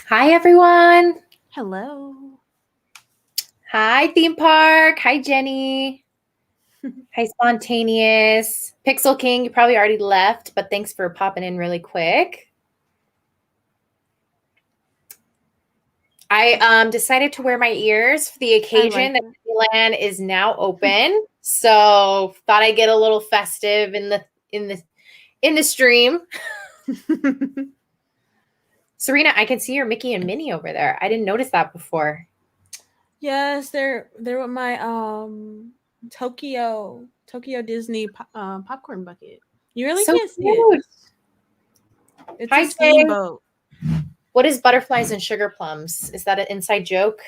Hi, everyone. Hello. Hi, theme park. Hi, Jenny. Hi, spontaneous. Pixel King, you probably already left, but thanks for popping in really quick. I decided to wear my ears for the occasion that Disneyland is now open. So thought I'd get a little festive in the stream. Serena, I can see your Mickey and Minnie over there. I didn't notice that before. Yes, they're with my Tokyo Disney popcorn bucket. You really So can't see it. cute. It's Hi, a Jay. steamboat. What is butterflies and sugar plums? Is that an inside joke?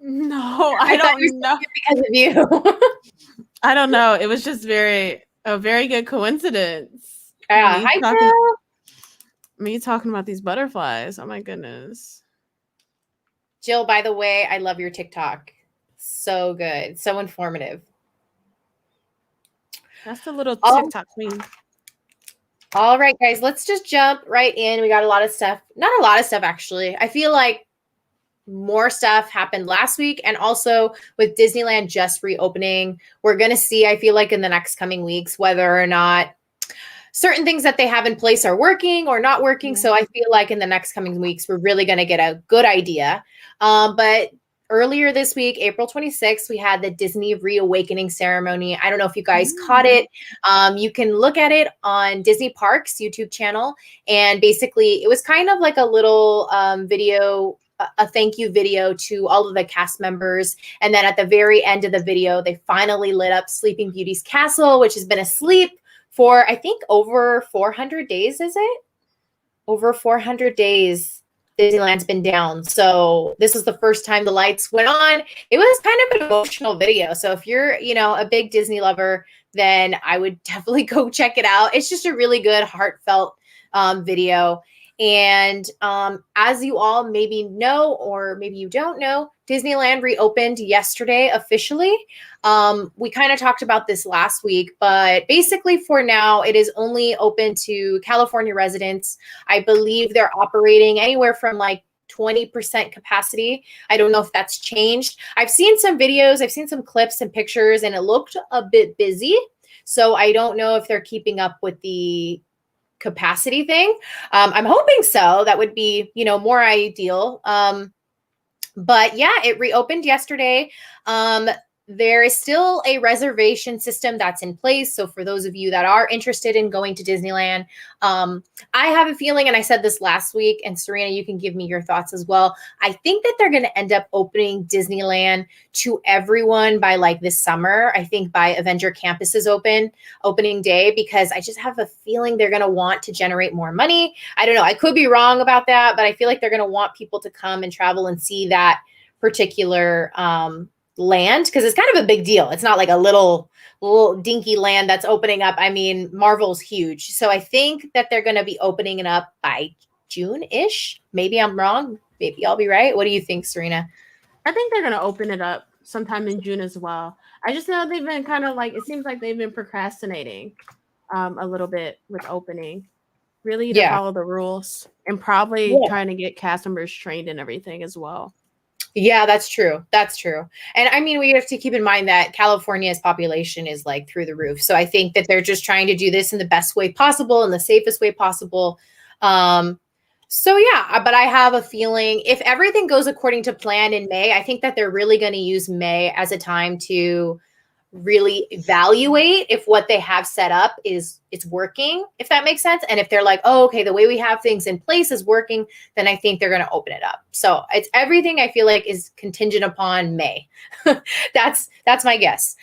No, I don't know. Because of you. I don't know. It was just a very good coincidence. Yeah. Hi, Jill. Me talking about these butterflies. Oh my goodness. Jill, by the way, I love your TikTok. So good. So informative. That's the little TikTok queen. All right, guys, let's just jump right in. We got a lot of stuff. Not a lot of stuff, actually. I feel like more stuff happened last week. And also with Disneyland just reopening, we're going to see, I feel like in the next coming weeks, whether or not certain things that they have in place are working or not working. So I feel like in the next coming weeks, we're really going to get a good idea. But earlier this week, April 26th, we had the Disney Reawakening ceremony. I don't know if you guys caught it. You can look at it on Disney Parks YouTube channel. And basically, it was kind of like a little video, a thank you video to all of the cast members. And then at the very end of the video, they finally lit up Sleeping Beauty's castle, which has been asleep for, I think, over 400 days, is it? Over 400 days, Disneyland's been down. So this is the first time the lights went on. It was kind of an emotional video. So if you're, a big Disney lover, then I would definitely go check it out. It's just a really good, heartfelt video. And as you all maybe know, or maybe you don't know, Disneyland reopened yesterday officially. We kind of talked about this last week, but basically for now, it is only open to California residents. I believe they're operating anywhere from like 20% capacity. I don't know if that's changed. I've seen some videos, I've seen some clips and pictures, and it looked a bit busy. So I don't know if they're keeping up with the capacity thing. I'm hoping so. That would be, more ideal. But yeah, it reopened yesterday. There is still a reservation system that's in place. So for those of you that are interested in going to Disneyland, I have a feeling, and I said this last week, and Serena, you can give me your thoughts as well. I think that they're going to end up opening Disneyland to everyone by like this summer. I think by Avenger Campus's opening day, because I just have a feeling they're going to want to generate more money. I don't know. I could be wrong about that, but I feel like they're going to want people to come and travel and see that particular land, because it's kind of a big deal. It's not like a little dinky land that's opening up. I mean, Marvel's huge. So I think that they're going to be opening it up by June-ish. Maybe I'm wrong. Maybe I'll be right. What do you think, Serena? I think they're going to open it up sometime in June as well. I just know they've been kind of like, it seems like they've been procrastinating a little bit with opening, really to follow the rules, and probably trying to get cast members trained and everything as well. Yeah, that's true. That's true. And I mean, we have to keep in mind that California's population is like through the roof. So I think that they're just trying to do this in the best way possible and the safest way possible. So yeah, but I have a feeling if everything goes according to plan in May, I think that they're really going to use May as a time to really evaluate if what they have set up it's working, if that makes sense. And if they're like, oh, okay, the way we have things in place is working, then I think they're going to open it up. So it's everything I feel like is contingent upon May. That's my guess.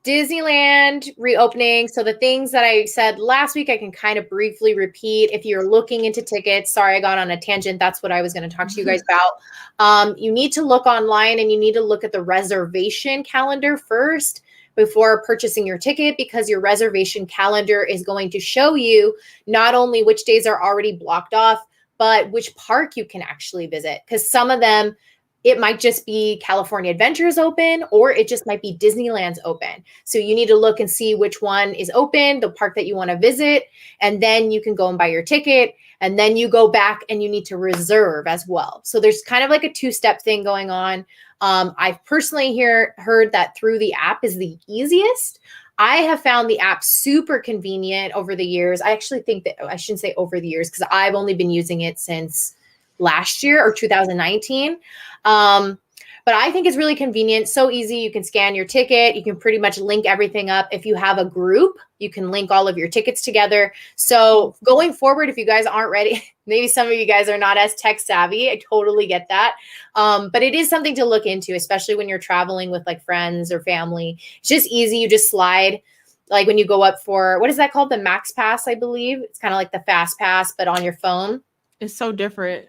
Disneyland reopening. So the things that I said last week, I can kind of briefly repeat. If you're looking into tickets, sorry, I got on a tangent. That's what I was going to talk to you guys about. You need to look online, and you need to look at the reservation calendar first before purchasing your ticket, because your reservation calendar is going to show you not only which days are already blocked off, but which park you can actually visit. Because some of them it might just be California Adventures open, or it just might be Disneyland's open. So you need to look and see which one is open, the park that you want to visit, and then you can go and buy your ticket. And then you go back and you need to reserve as well. So there's kind of like a two-step thing going on. I've personally heard that through the app is the easiest. I have found the app super convenient over the years. I actually think that I shouldn't say over the years because I've only been using it since last year or 2019. But I think it's really convenient, so easy. You can scan your ticket. You can pretty much link everything up. If you have a group, you can link all of your tickets together. So going forward, if you guys aren't ready, maybe some of you guys are not as tech savvy. I totally get that. But it is something to look into, especially when you're traveling with like friends or family. It's just easy. You just slide. Like when you go up for, what is that called? The Max Pass, I believe. It's kind of like the Fast Pass, but on your phone. It's so different.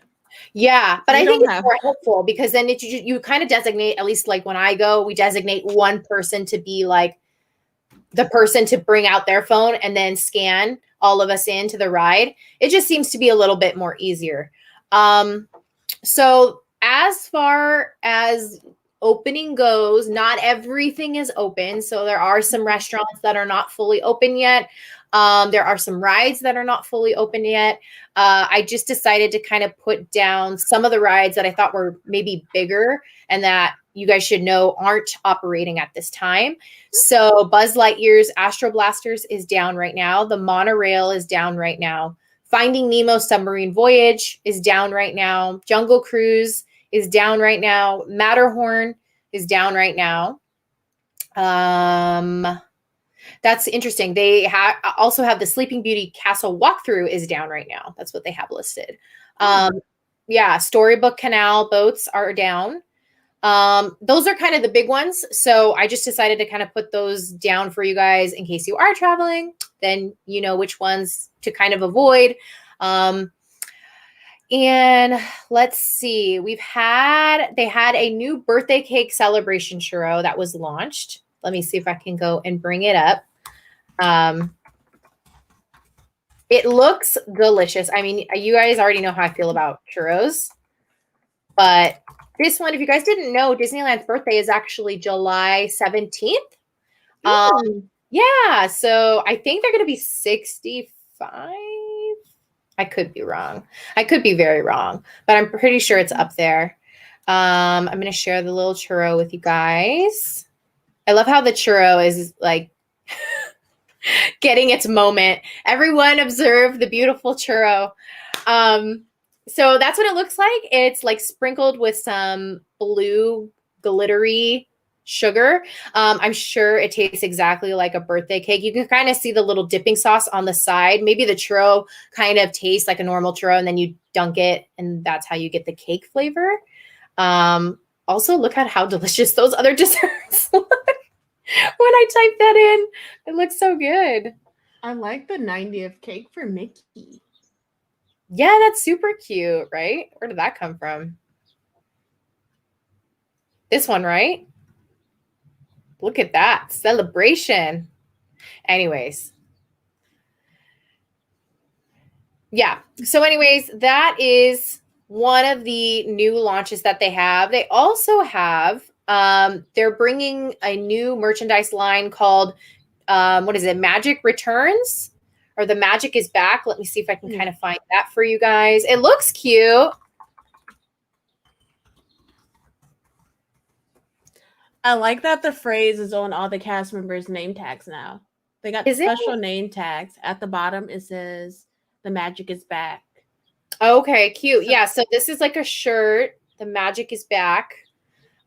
Yeah, but I think it's more helpful because then you kind of designate, at least like when I go, we designate one person to be like the person to bring out their phone and then scan all of us into the ride. It just seems to be a little bit more easier. So as far as opening goes, not everything is open. So there are some restaurants that are not fully open yet. There are some rides that are not fully open yet. I just decided to kind of put down some of the rides that I thought were maybe bigger and that you guys should know aren't operating at this time. So Buzz Lightyear's Astro Blasters is down right now. The monorail is down right now. Finding Nemo Submarine Voyage is down right now. Jungle Cruise is down right now. Matterhorn is down right now. That's interesting. They also have the Sleeping Beauty Castle walkthrough is down right now. That's what they have listed. Yeah, Storybook Canal boats are down. Those are kind of the big ones. So I just decided to kind of put those down for you guys in case you are traveling. Then you know which ones to kind of avoid. And let's see. They had a new birthday cake celebration churro that was launched. Let me see if I can go and bring it up. It looks delicious. I mean, you guys already know how I feel about churros. But this one, if you guys didn't know, Disneyland's birthday is actually July 17th. Yeah, so I think they're going to be 65. I could be wrong. I could be very wrong, but I'm pretty sure it's up there. I'm going to share the little churro with you guys. I love how the churro is like getting its moment. Everyone observe the beautiful churro. So that's what it looks like. It's like sprinkled with some blue glittery sugar. I'm sure it tastes exactly like a birthday cake. You can kind of see the little dipping sauce on the side. Maybe the churro kind of tastes like a normal churro and then you dunk it and that's how you get the cake flavor. Also, look at how delicious those other desserts look. When I type that in, it looks so good. I like the 90th cake for Mickey. Yeah, that's super cute, right? Where did that come from? This one, right? Look at that. Celebration. Anyways. Yeah. So anyways, that is one of the new launches that they have. They also have, they're bringing a new merchandise line called, what is it? Magic Returns, or the Magic is Back. Let me see if I can kind of find that for you guys. It looks cute. I like that the phrase is on all the cast members' name tags now. They got special name tags. At the bottom, it says, the magic is back. Okay, cute. Yeah, so this is like a shirt. The magic is back.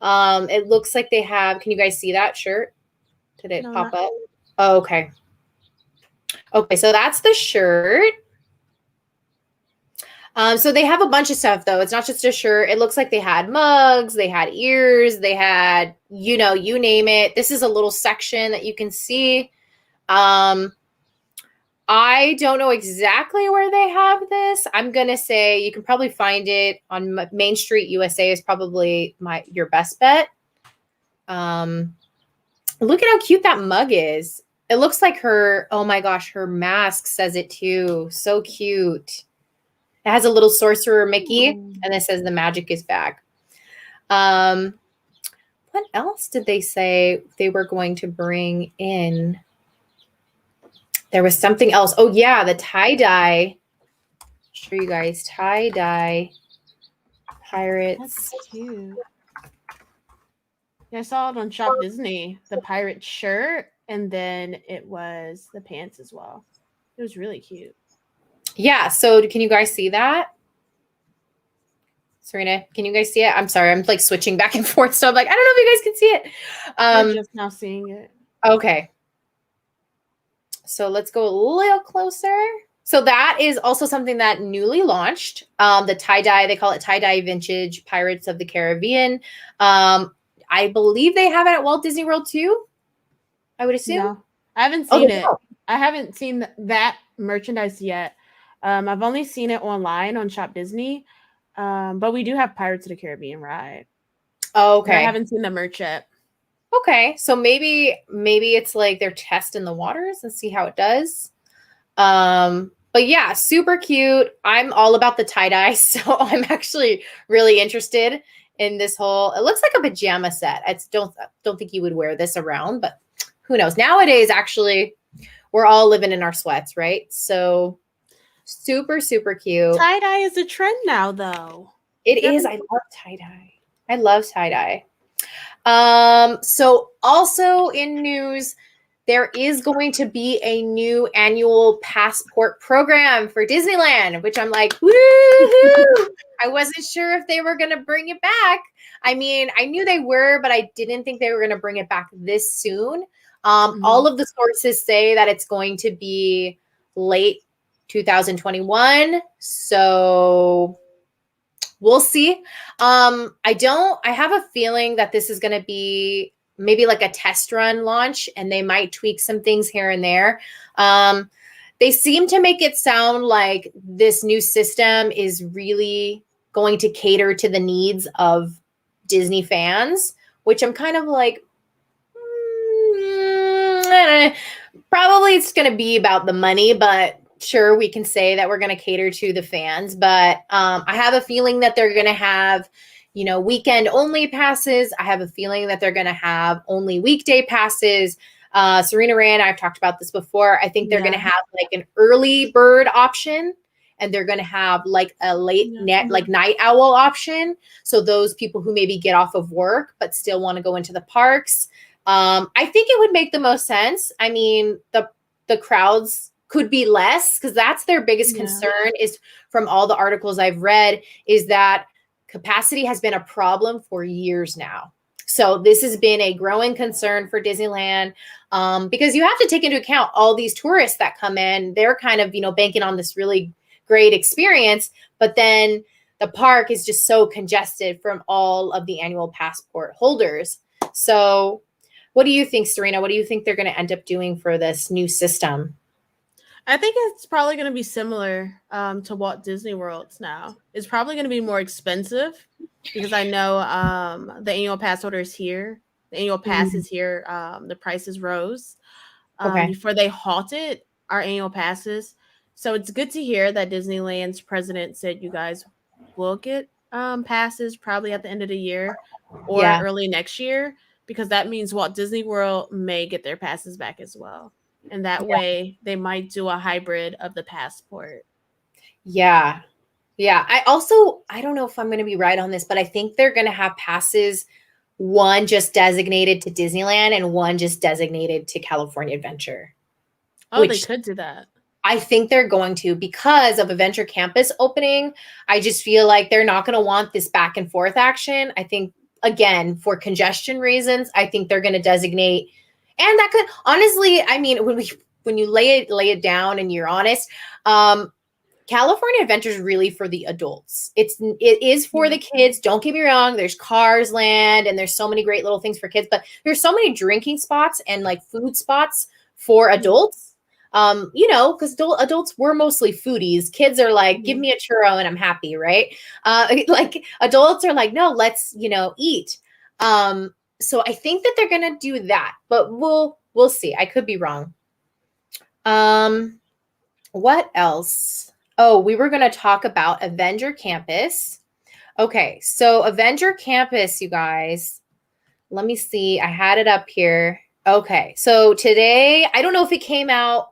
It looks like they have, can you guys see that shirt? Did it pop up? Oh, okay. Okay, so that's the shirt. So they have a bunch of stuff, though. It's not just a shirt. It looks like they had mugs, they had ears, they had, you know, you name it. This is a little section that you can see. I don't know exactly where they have this. I'm going to say you can probably find it on Main Street USA is probably your best bet. Look at how cute that mug is. It looks like her, oh my gosh, her mask says it too. So cute. It has a little sorcerer Mickey, and it says the magic is back. What else did they say they were going to bring in? There was something else. Oh yeah, the tie-dye. Show you guys tie-dye pirates. That's cute. Yeah, I saw it on Shop Disney, the pirate shirt, and then it was the pants as well. It was really cute. Yeah, so can you guys see that? Serena, can you guys see it? I'm sorry, I'm like switching back and forth, so I'm like, I don't know if you guys can see it. I'm just now seeing it. Okay. So let's go a little closer. So that is also something that newly launched. The tie-dye, they call it tie-dye vintage Pirates of the Caribbean. I believe they have it at Walt Disney World too. I would assume. No, I haven't seen it. I haven't seen that merchandise yet. I've only seen it online on Shop Disney. But we do have Pirates of the Caribbean ride. Oh, okay. But I haven't seen the merch yet. Okay, so maybe it's like they're testing the waters and see how it does. But yeah, super cute. I'm all about the tie-dye, so I'm actually really interested in this whole. It looks like a pajama set. I don't think you would wear this around, but who knows? Nowadays, actually, we're all living in our sweats, right? So super, super cute. Tie-dye is a trend now, though. It is. I love tie-dye. I love tie-dye. So also in news, there is going to be a new annual passport program for Disneyland, which I'm like, woohoo! I wasn't sure if they were going to bring it back. I mean, I knew they were, but I didn't think they were going to bring it back this soon. All of the sources say that it's going to be late 2021. So we'll see. I have a feeling that this is going to be maybe like a test run launch, and they might tweak some things here and there. They seem to make it sound like this new system is really going to cater to the needs of Disney fans, which I'm kind of like, probably it's going to be about the money, but sure, we can say that we're going to cater to the fans. But I have a feeling that they're going to have, weekend only passes. I have a feeling that they're going to have only weekday passes. Serena Ray and I've talked about this before. I think they're going to have like an early bird option, and they're going to have like a night owl option. So those people who maybe get off of work but still want to go into the parks. I think it would make the most sense. I mean, the crowds could be less, because that's their biggest concern, is from all the articles I've read, is that capacity has been a problem for years now. So this has been a growing concern for Disneyland, because you have to take into account all these tourists that come in. They're kind of, banking on this really great experience, but then the park is just so congested from all of the annual passport holders. So what do you think, Serena? What do you think they're going to end up doing for this new system? I think it's probably going to be similar to Walt Disney World's now. It's probably going to be more expensive, because I know the annual pass holder is here. The annual pass is here. The prices rose before they halted our annual passes. So it's good to hear that Disneyland's president said you guys will get passes probably at the end of the year or early next year, because that means Walt Disney World may get their passes back as well. And that way they might do a hybrid of the passport. Yeah. Yeah. I don't know if I'm going to be right on this, but I think they're going to have passes, one just designated to Disneyland and one just designated to California Adventure. Oh, they could do that. I think they're going to, because of Adventure Campus opening. I just feel like they're not going to want this back and forth action. I think, again, for congestion reasons, I think they're going to designate. And that could, honestly, I mean, when you lay it down and you're honest, California Adventure is really for the adults. It is for the kids. Don't get me wrong. There's Cars Land and there's so many great little things for kids, but there's so many drinking spots and like food spots for adults. Because adults were mostly foodies. Kids are like, give me a churro and I'm happy, right? Like adults are like, no, let's eat. So I think that they're going to do that, but we'll see. I could be wrong. What else? Oh, we were going to talk about Avenger Campus. Okay, so Avenger Campus, you guys. Let me see. I had it up here. Okay, so today, I don't know if it came out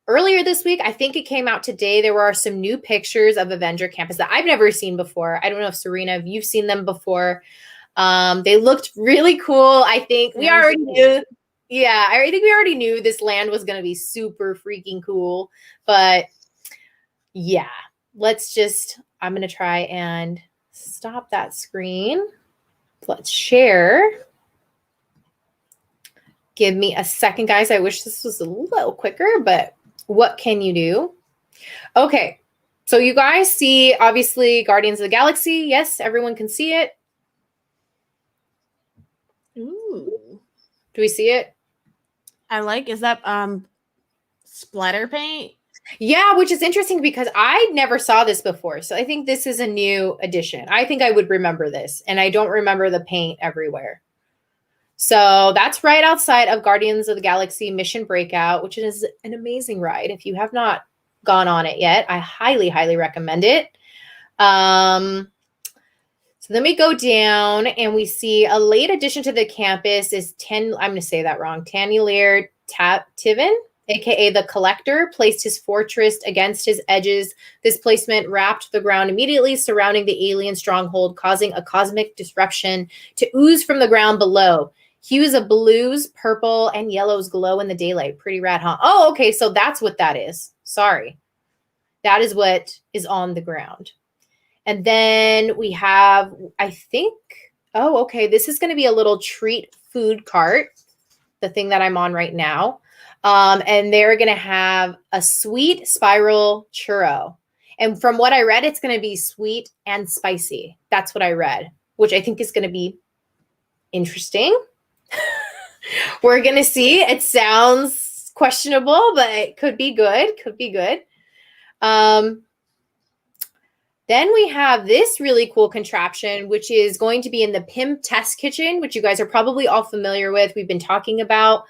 earlier this week. I think it came out today. There were some new pictures of Avenger Campus that I've never seen before. I don't know if Serena, if you've seen them before. They looked really cool. I think we already knew. Yeah, I think we already knew this land was going to be super freaking cool. But yeah, I'm going to try and stop that screen. Let's share. Give me a second, guys. I wish this was a little quicker, but what can you do? Okay, so you guys see, obviously, Guardians of the Galaxy. Yes, everyone can see it. Ooh. Do we see it? Is that splatter paint? Yeah, which is interesting because I never saw this before. So I think this is a new addition. I think I would remember this, and I don't remember the paint everywhere. So that's right outside of Guardians of the Galaxy Mission Breakout, which is an amazing ride. If you have not gone on it yet, I highly, highly recommend it. So then we go down and we see a late addition to the campus is I'm going to say that wrong. Tanilair Tiven, aka the Collector, placed his fortress against his edges. This placement wrapped the ground immediately surrounding the alien stronghold, causing a cosmic disruption to ooze from the ground below. Hues of blues, purple, and yellows glow in the daylight. Pretty rad, huh? Oh, okay, so that's what that is. Sorry. That is what is on the ground. And then we have, I think, oh, okay, this is going to be a little treat food cart, the thing that I'm on right now. And they're going to have a sweet spiral churro. And from what I read, it's going to be sweet and spicy. That's what I read, which I think is going to be interesting. We're going to see. It sounds questionable, but it could be good. Could be good. Then we have this really cool contraption, which is going to be in the Pim Test Kitchen, which you guys are probably all familiar with. We've been talking about.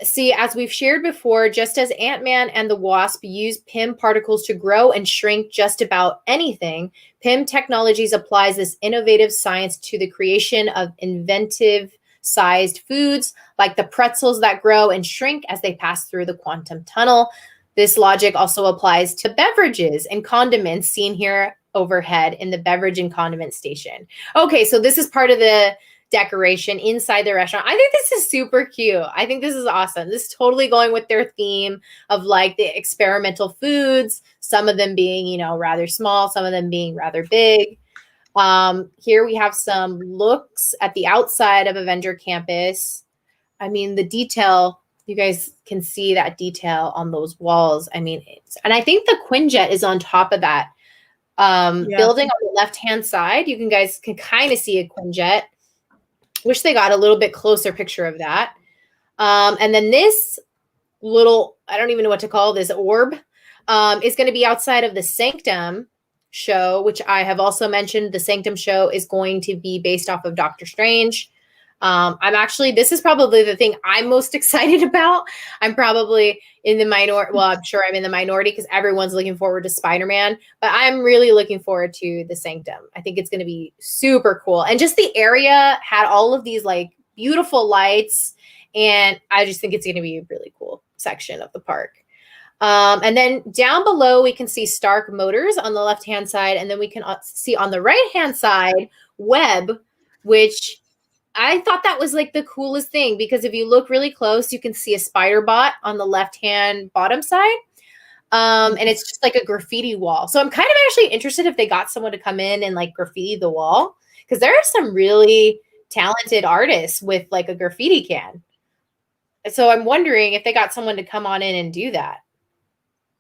See, as we've shared before, just as Ant-Man and the Wasp use Pim particles to grow and shrink just about anything, Pim Technologies applies this innovative science to the creation of inventive-sized foods, like the pretzels that grow and shrink as they pass through the quantum tunnel. This logic also applies to beverages and condiments seen here overhead in the beverage and condiment station. Okay, so this is part of the decoration inside the restaurant. I think this is super cute. I think this is awesome. This is totally going with their theme of like the experimental foods, some of them being, rather small, some of them being rather big. Here we have some looks at the outside of Avenger Campus. I mean, the detail, you guys can see that detail on those walls. I mean, and I think the Quinjet is on top of that building on the left-hand side. You guys can kind of see a Quinjet. Wish they got a little bit closer picture of that. And then this little, I don't even know what to call this, orb, is going to be outside of the Sanctum show, which I have also mentioned. The Sanctum show is going to be based off of Doctor Strange. This is probably the thing I'm most excited about. I'm probably in the minority. Well, I'm sure I'm in the minority because everyone's looking forward to Spider-Man, but I'm really looking forward to the Sanctum. I think it's going to be super cool. And just the area had all of these like beautiful lights. And I just think it's going to be a really cool section of the park. And then down below, we can see Stark Motors on the left-hand side. And then we can see on the right-hand side, Webb, which I thought that was like the coolest thing because if you look really close, you can see a spider bot on the left-hand bottom side. And it's just like a graffiti wall. So I'm kind of actually interested if they got someone to come in and like graffiti the wall because there are some really talented artists with like a graffiti can. So I'm wondering if they got someone to come on in and do that.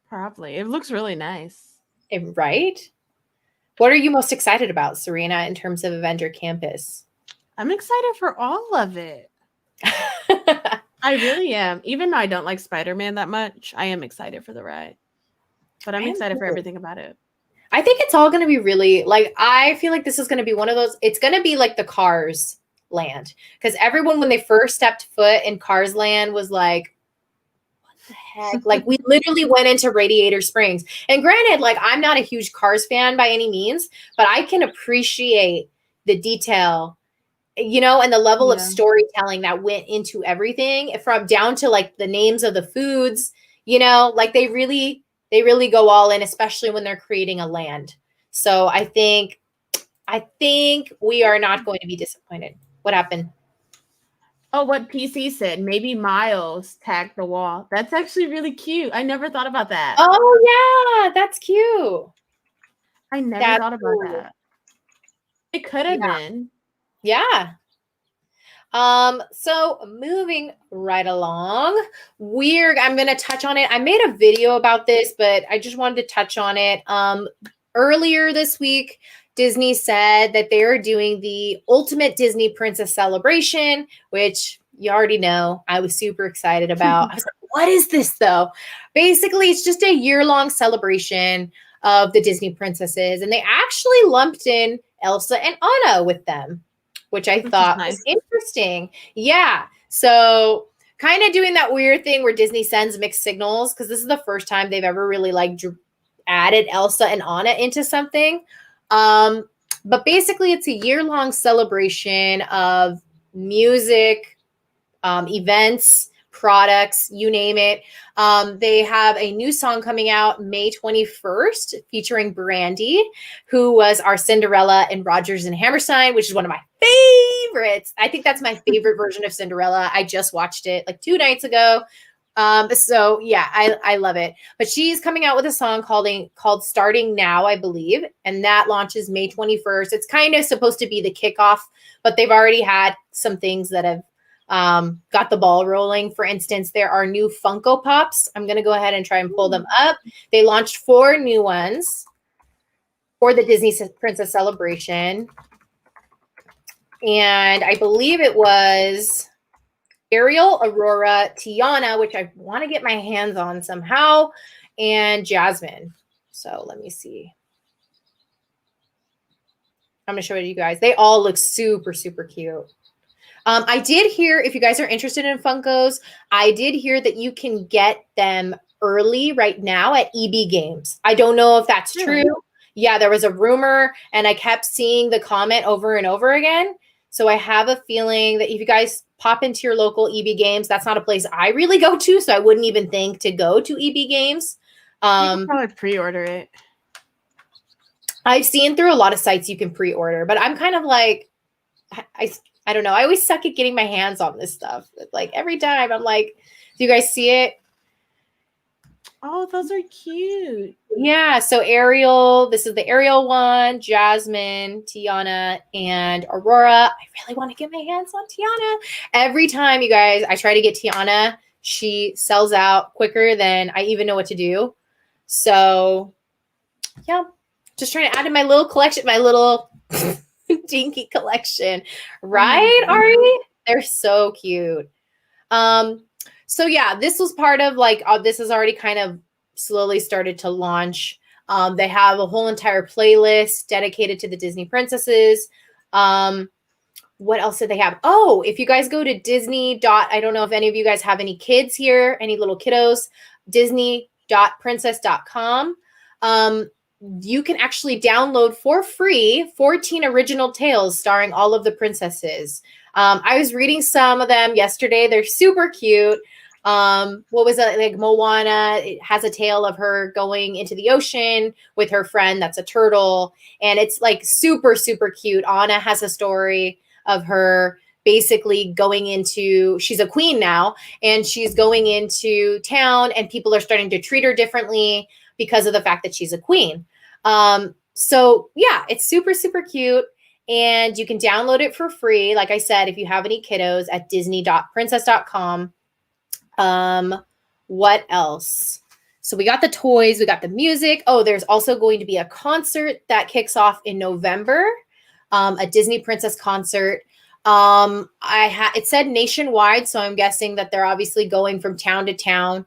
Probably. It looks really nice. Right? What are you most excited about, Serena, in terms of Avenger Campus? I'm excited for all of it. I really am. Even though I don't like Spider-Man that much, I am excited for the ride. But I'm excited for everything about it. I think it's all going to be really, like, I feel like this is going to be one of those, it's going to be like the Cars land. Because everyone, when they first stepped foot in Cars land, was like, what the heck? Like, we literally went into Radiator Springs. And granted, like, I'm not a huge Cars fan by any means, but I can appreciate the detail, and the level of storytelling that went into everything, from down to like the names of the foods, like they really go all in, especially when they're creating a land. So I think we are not going to be disappointed. What happened? Oh, what PC said, maybe Miles tagged the wall. That's actually really cute. I never thought about that. Oh yeah, that's cute. I never thought about that. It could have been. Yeah. So moving right along, I'm going to touch on it. I made a video about this, but I just wanted to touch on it. Earlier this week, Disney said that they are doing the Ultimate Disney Princess Celebration, which you already know I was super excited about. I was like, what is this though? Basically, it's just a year-long celebration of the Disney princesses, and they actually lumped in Elsa and Anna with them, which I thought was interesting. Yeah. So kind of doing that weird thing where Disney sends mixed signals, because this is the first time they've ever really added Elsa and Anna into something. But basically it's a year-long celebration of music, events, products, you name it. They have a new song coming out May 21st featuring Brandy, who was our Cinderella in Rodgers and Hammerstein, which is one of my favorites. I think that's my favorite version of Cinderella. I just watched it like 2 nights ago. So yeah, I love it. But she's coming out with a song called Starting Now, I believe. And that launches May 21st. It's kind of supposed to be the kickoff, but they've already had some things that have got the ball rolling. For instance, there are new Funko Pops. I'm going to go ahead and try and pull them up. They launched 4 new ones for the Disney Princess Celebration. And I believe it was Ariel, Aurora, Tiana, which I want to get my hands on somehow, and Jasmine. So let me see. I'm going to show it to you guys. They all look super, super cute. I did hear, if you guys are interested in Funkos, I did hear that you can get them early right now at EB Games. I don't know if that's true. Yeah, there was a rumor, and I kept seeing the comment over and over again. So I have a feeling that if you guys pop into your local EB Games, that's not a place I really go to, so I wouldn't even think to go to EB Games. You can probably pre-order it. I've seen through a lot of sites you can pre-order, but I'm kind of like, I don't know. I always suck at getting my hands on this stuff. Like every time I'm like, do you guys see it? Oh, those are cute. Yeah. So Ariel, this is the Ariel one, Jasmine, Tiana, and Aurora. I really want to get my hands on Tiana. Every time, you guys, I try to get Tiana, she sells out quicker than I even know what to do. So yeah, just trying to add to my little collection, my little dinky collection, right, Ari? They're so cute. So yeah, this was part of like, this has already kind of slowly started to launch. They have a whole entire playlist dedicated to the Disney princesses. What else did they have? Oh, if you guys go to I don't know if any of you guys have any kids here, any little kiddos, disney.princess.com. You can actually download for free 14 original tales starring all of the princesses. I was reading some of them yesterday. They're super cute. What was it? Like Moana, it has a tale of her going into the ocean with her friend that's a turtle. And it's like super, super cute. Anna has a story of her basically she's a queen now, and she's going into town, and people are starting to treat her differently because of the fact that she's a queen. So yeah, it's super, super cute. And you can download it for free. Like I said, if you have any kiddos, at disney.princess.com. What else? So we got the toys, we got the music. Oh, there's also going to be a concert that kicks off in November. A Disney Princess concert. It said nationwide, so I'm guessing that they're obviously going from town to town.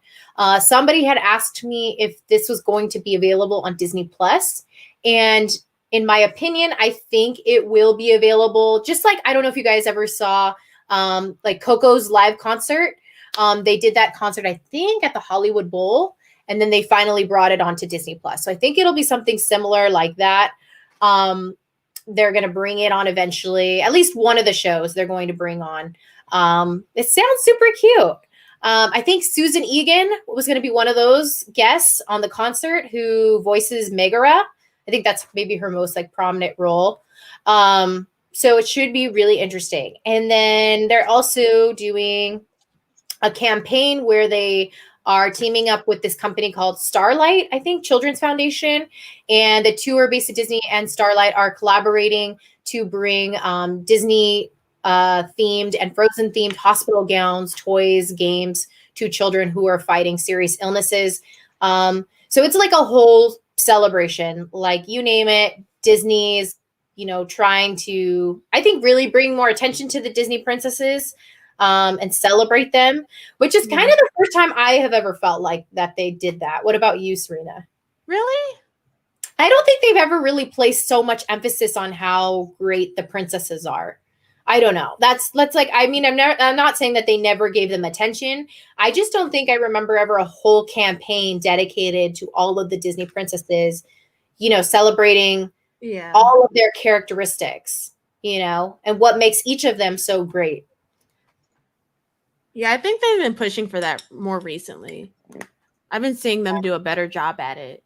Somebody had asked me if this was going to be available on Disney Plus, and in my opinion, I think it will be available. Just like, I don't know if you guys ever saw like Coco's live concert. They did that concert, I think, at the Hollywood Bowl, and then they finally brought it onto Disney Plus. So I think it'll be something similar like that. They're going to bring it on eventually. At least one of the shows they're going to bring on. It sounds super cute. I think Susan Egan was going to be one of those guests on the concert who voices Megara. I think that's maybe her most like prominent role. So it should be really interesting. And then they're also doing a campaign where they are teaming up with this company called Starlight, I think, Children's Foundation. And the two are based at Disney, and Starlight are collaborating to bring Disney themed and Frozen themed hospital gowns, toys, games to children who are fighting serious illnesses. So it's like a whole celebration, like you name it. Disney's, trying to, I think, really bring more attention to the Disney princesses and celebrate them, which is kind of the first time I have ever felt like that they did that. What about you, Serena? Really? I don't think they've ever really placed so much emphasis on how great the princesses are. I don't know. That's like, I mean, I'm not saying that they never gave them attention. I just don't think I remember ever a whole campaign dedicated to all of the Disney princesses, celebrating all of their characteristics, and what makes each of them so great. Yeah, I think they've been pushing for that more recently. I've been seeing them do a better job at it.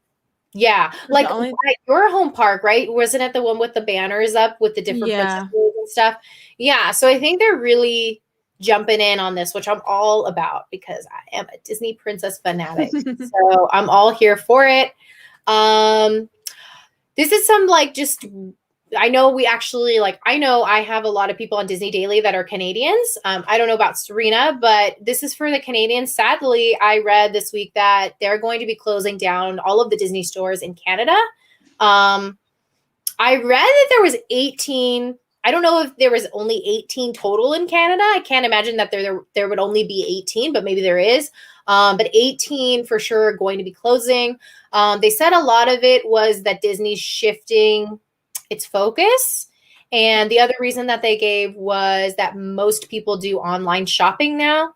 Yeah, like at your home park, right? Wasn't it the one with the banners up with the different princesses and stuff? Yeah, so I think they're really jumping in on this, which I'm all about because I am a Disney princess fanatic. So I'm all here for it. This is some I know I have a lot of people on Disney Daily that are Canadians. I don't know about Serena, but this is for the Canadians. Sadly, I read this week that they're going to be closing down all of the Disney stores in Canada. I read that there was 18. I don't know if there was only 18 total in Canada. I can't imagine that there would only be 18, but maybe there is. But 18 for sure are going to be closing. They said a lot of it was that Disney's shifting its focus. And the other reason that they gave was that most people do online shopping now,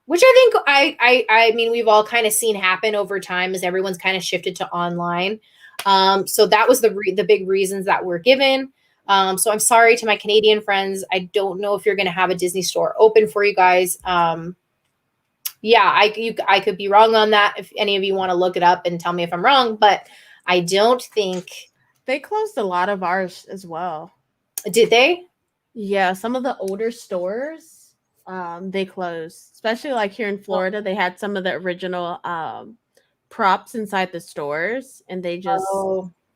which I think I mean, we've all kind of seen happen over time as everyone's kind of shifted to online. So that was the big reasons that were given. So I'm sorry to my Canadian friends. I don't know if you're going to have a Disney store open for you guys. Yeah, I could be wrong on that. If any of you want to look it up and tell me if I'm wrong, but I don't think. They closed a lot of ours as well. Did they? Yeah, some of the older stores, they closed. Especially like here in Florida, they had some of the original props inside the stores, and they just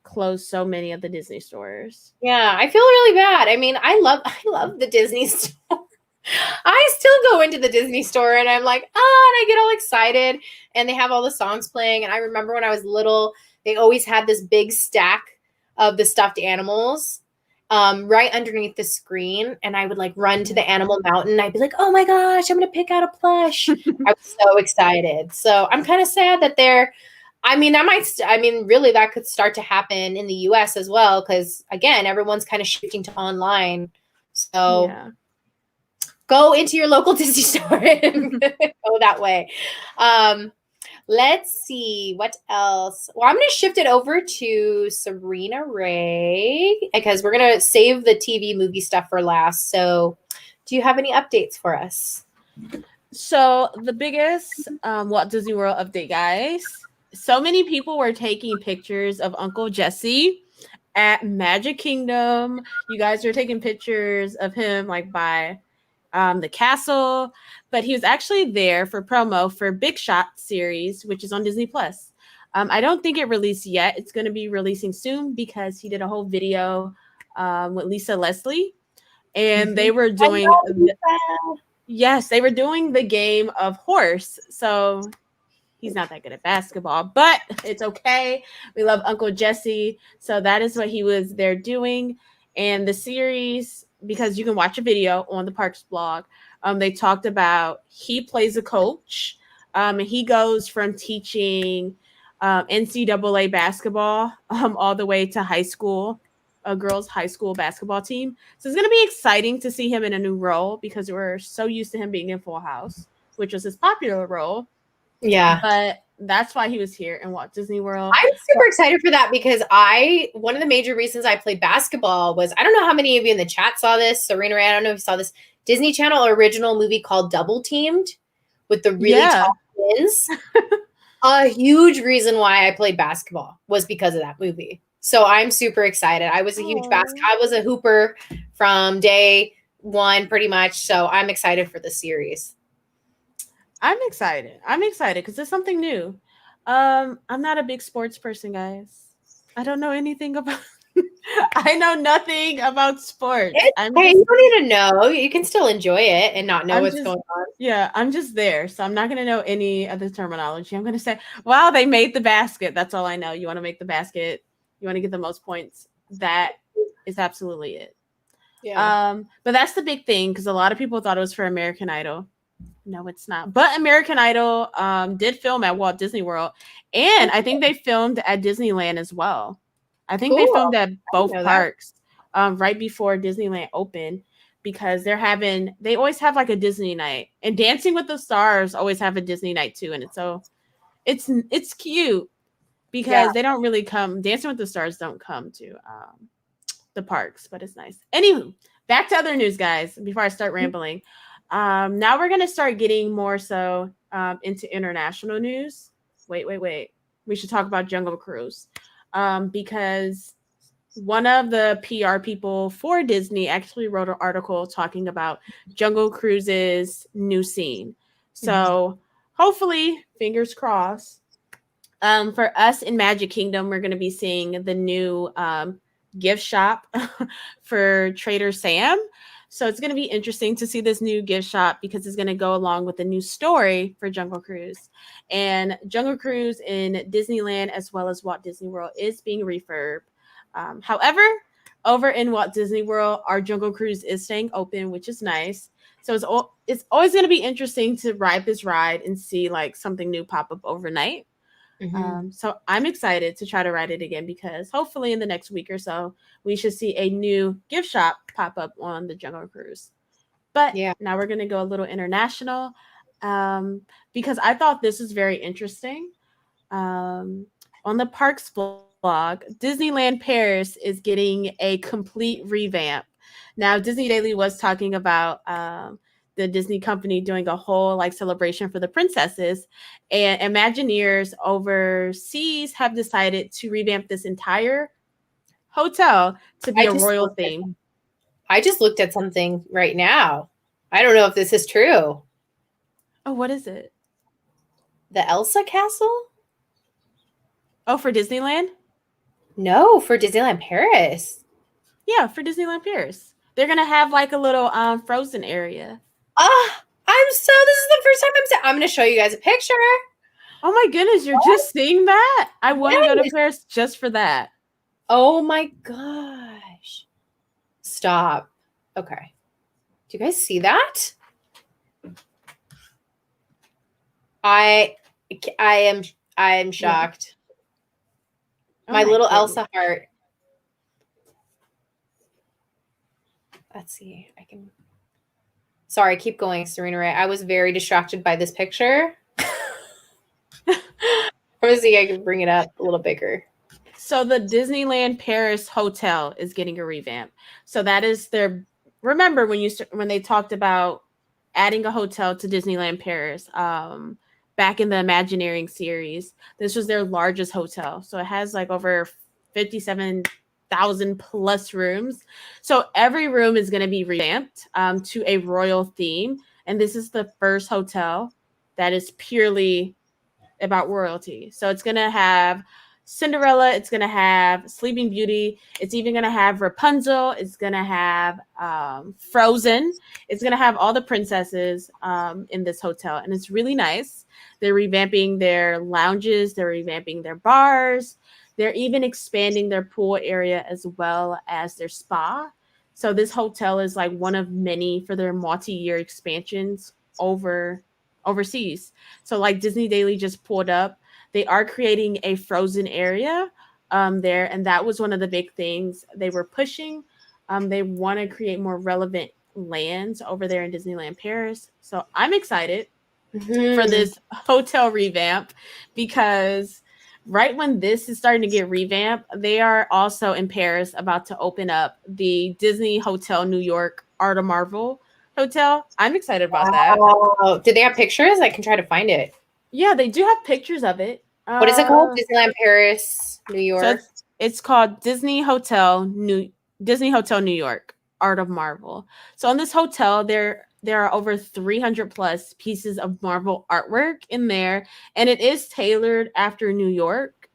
closed so many of the Disney stores. Yeah, I feel really bad. I mean, I love the Disney store. I still go into the Disney store and I'm like, and I get all excited, and they have all the songs playing. And I remember when I was little, they always had this big stack of the stuffed animals right underneath the screen, and I would like run to the Animal Mountain. I'd be like, oh my gosh, I'm gonna pick out a plush. I was so excited. So I'm kind of sad that really that could start to happen in the US as well, because again, everyone's kind of shifting to online. So go into your local Disney store and go that way. Let's see what else. Well, I'm going to shift it over to Serena Ray because we're going to save the TV movie stuff for last. So do you have any updates for us? So the biggest Walt Disney World update, guys. So many people were taking pictures of Uncle Jesse at Magic Kingdom. You guys were taking pictures of him like by the castle, but he was actually there for promo for Big Shot series, which is on Disney Plus. I don't think it released yet. It's going to be releasing soon because he did a whole video with Lisa Leslie, and they were doing they were doing the game of horse. So he's not that good at basketball, but it's okay. We love Uncle Jesse, so that is what he was there doing. And the series, because you can watch a video on the Parks blog, they talked about he plays a coach. He goes from teaching NCAA basketball all the way to high school a girls' high school basketball team. So it's going to be exciting to see him in a new role because we're so used to him being in Full House, which was his popular role. Yeah. But that's why he was here in Walt Disney World. I'm super excited for that because one of the major reasons I played basketball was, I don't know how many of you in the chat saw this. Serena Ray, I don't know if you saw this Disney Channel original movie called Double Teamed with the really tall twins. A huge reason why I played basketball was because of that movie. So I'm super excited. I was a huge I was a hooper from day one, pretty much. So I'm excited for the series. I'm excited because it's something new. I'm not a big sports person, guys. I don't know anything about I know nothing about sports. You don't need to know. You can still enjoy it and not know what's going on. Yeah, I'm just there. So I'm not going to know any of the terminology. I'm going to say, wow, they made the basket. That's all I know. You want to make the basket. You want to get the most points. That is absolutely it. Yeah. But that's the big thing because a lot of people thought it was for American Idol. No, it's not. But American Idol did film at Walt Disney World. And I think they filmed at Disneyland as well. I think they filmed at both parks right before Disneyland opened because they always have like a Disney night. And Dancing with the Stars always have a Disney night too. And it's cute because they don't really come. Dancing with the Stars don't come to the parks, but it's nice. Anywho, back to other news, guys, before I start rambling. Now we're going to start getting more so into international news. Wait. We should talk about Jungle Cruise because one of the PR people for Disney actually wrote an article talking about Jungle Cruise's new scene. So hopefully, fingers crossed, for us in Magic Kingdom, we're going to be seeing the new gift shop for Trader Sam. So it's going to be interesting to see this new gift shop because it's going to go along with the new story for Jungle Cruise. And Jungle Cruise in Disneyland as well as Walt Disney World is being refurbed. However, over in Walt Disney World, our Jungle Cruise is staying open, which is nice. So it's always going to be interesting to ride this ride and see like something new pop up overnight. So I'm excited to try to ride it again because hopefully in the next week or so, we should see a new gift shop pop up on the Jungle Cruise. But now we're going to go a little international because I thought this was very interesting. On the Parks blog, Disneyland Paris is getting a complete revamp. Now, Disney Daily was talking about the Disney company doing a whole like celebration for the princesses, and Imagineers overseas have decided to revamp this entire hotel to be a royal theme. I just looked at something right now. I don't know if this is true. Oh, what is it? The Elsa Castle? Oh, for Disneyland? No, for Disneyland Paris. Yeah, for Disneyland Paris. They're going to have like a little frozen area. This is the first time I'm going to show you guys a picture. Oh my goodness, you're just seeing that? I want to go to Paris just for that. Oh my gosh. Stop. Okay. Do you guys see that? I am shocked. Yeah. My little goodness. Elsa heart. Let's see. Sorry, keep going, Serena Ray. I was very distracted by this picture. Let me see if I can bring it up a little bigger. So the Disneyland Paris Hotel is getting a revamp. So that is remember when they talked about adding a hotel to Disneyland Paris back in the Imagineering series, this was their largest hotel. So it has like over 57,000 plus rooms. So every room is going to be revamped to a royal theme. And this is the first hotel that is purely about royalty. So it's going to have Cinderella. It's going to have Sleeping Beauty. It's even going to have Rapunzel. It's going to have Frozen. It's going to have all the princesses in this hotel. And it's really nice. They're revamping their lounges. They're revamping their bars. They're even expanding their pool area as well as their spa. So this hotel is like one of many for their multi-year expansions overseas. So like Disney Daily just pulled up, they are creating a frozen area there, and that was one of the big things they were pushing. They want to create more relevant lands over there in Disneyland Paris. So I'm excited for this hotel revamp, because right when this is starting to get revamped, they are also in Paris about to open up the Disney Hotel New York Art of Marvel hotel. I'm excited about that. Did they have pictures? I can try to find it. Yeah, they do have pictures of it. What is it called? Disneyland Paris, New York. So it's called Disney Hotel New York Art of Marvel. So in this hotel, there are over 300 plus pieces of Marvel artwork in there, and it is tailored after New York.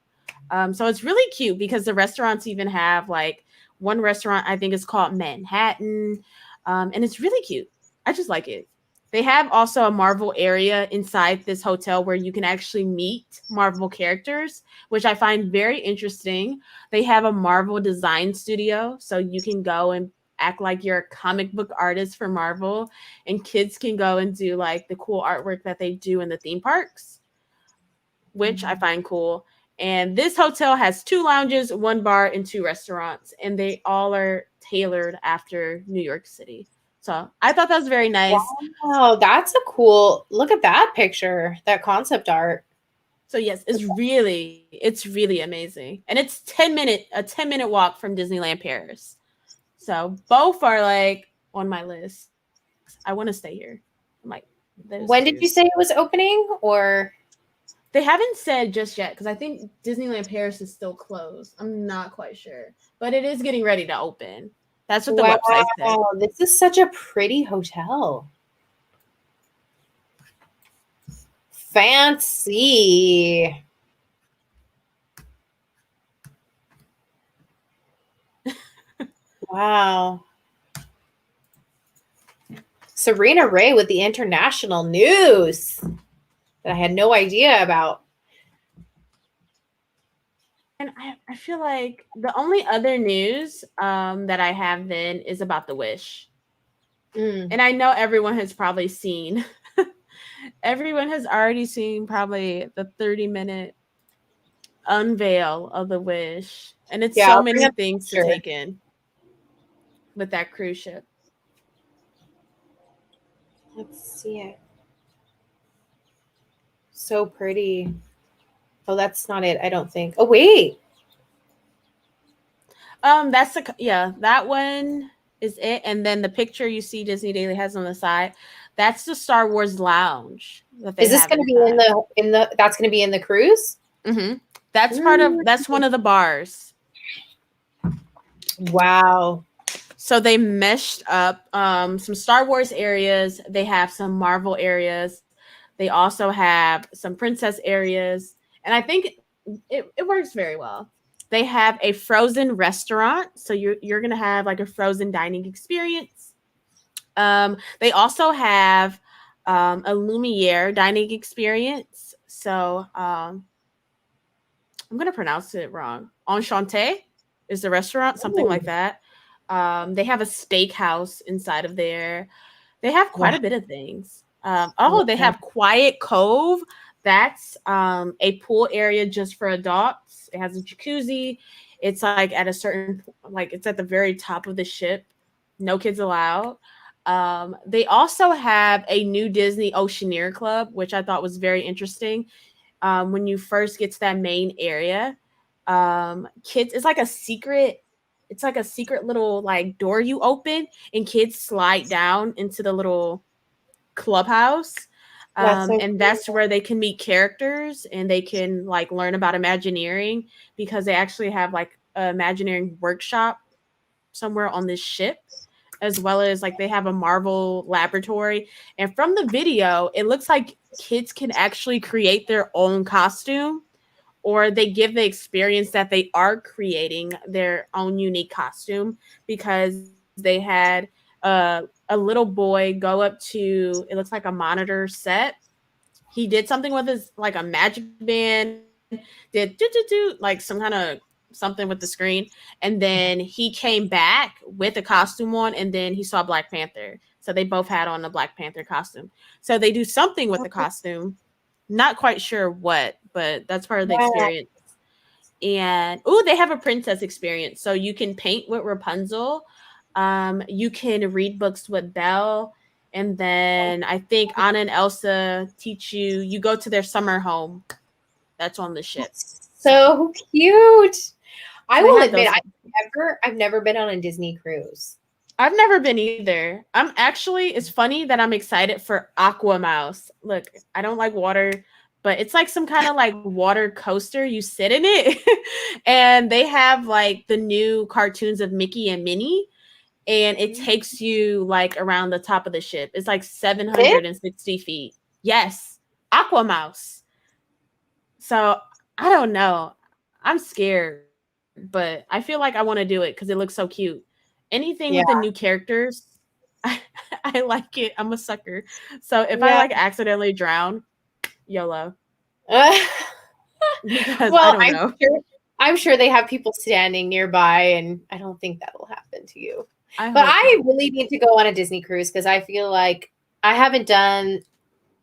So it's really cute because the restaurants even have like one restaurant I think is called Manhattan, and it's really cute. I just like it. They have also a Marvel area inside this hotel where you can actually meet Marvel characters, which I find very interesting. They have a Marvel design studio, so you can go and act like you're a comic book artist for Marvel, and kids can go and do like the cool artwork that they do in the theme parks, which I find cool. And this hotel has 2 lounges, 1 bar, and 2 restaurants, and they all are tailored after New York City. So I thought that was very nice. Wow, that's a cool look at that picture, that concept art. So yes, it's really amazing. And it's a 10-minute walk from Disneyland Paris. So both are like on my list. I want to stay here. I'm like, when did you say it was opening? Or they haven't said just yet, because I think Disneyland Paris is still closed. I'm not quite sure, but it is getting ready to open. That's what the website said. This is such a pretty hotel. Fancy. Wow. Serena Ray with the international news that I had no idea about. And I feel like the only other news that I have then is about the Wish. And I know everyone has probably seen, everyone has already seen probably the 30-minute unveil of the Wish. And it's so many things to take in with that cruise ship. Let's see it. So pretty. Oh, that's not it, I don't think. Oh, wait. That's that one is it. And then the picture you see Disney Daily has on the side, that's the Star Wars lounge. Is this going to be in the that's going to be in the cruise? Mm-hmm. That's that's one of the bars. Wow. So they meshed up some Star Wars areas. They have some Marvel areas. They also have some princess areas. And I think it works very well. They have a frozen restaurant. So you're going to have like a frozen dining experience. They also have a Lumiere dining experience. So I'm going to pronounce it wrong. Enchanté is the restaurant, something like that. They have a steakhouse inside of there. They have quite a bit of things. They have Quiet Cove. That's a pool area just for adults. It has a jacuzzi. It's like at a certain, like it's at the very top of the ship. No kids allowed. They also have a new Disney Oceaneer club, which I thought was very interesting. When you first get to that main area, kids, it's like a secret little like door you open, and kids slide down into the little clubhouse. And that's where they can meet characters, and they can like learn about Imagineering, because they actually have like an Imagineering workshop somewhere on this ship, as well as like they have a Marvel laboratory. And from the video, it looks like kids can actually create their own costume, or they give the experience that they are creating their own unique costume, because they had a little boy go up to, it looks like a monitor set. He did something with his, like a magic band, did like some kind of something with the screen. And then he came back with a costume on, and then he saw Black Panther. So they both had on a Black Panther costume. So they do something with the costume. Not quite sure what, but that's part of the experience. And they have a princess experience. So you can paint with Rapunzel. You can read books with Belle. And then I think Anna and Elsa teach you. You go to their summer home. That's on the ship. So cute. I So will admit, I've never been on a Disney cruise. I've never been either. It's funny that I'm excited for Aqua Mouse. Look, I don't like water, but it's like some kind of like water coaster. You sit in it and they have like the new cartoons of Mickey and Minnie, and it takes you like around the top of the ship. It's like 760 feet. Yes, Aqua Mouse. So I don't know. I'm scared, but I feel like I want to do it because it looks so cute. Anything with the new characters, I like it. I'm a sucker. So if I like accidentally drown, YOLO. Because well, I don't know. I'm sure they have people standing nearby, and I don't think that'll happen to you. I really need to go on a Disney cruise because I feel like I haven't done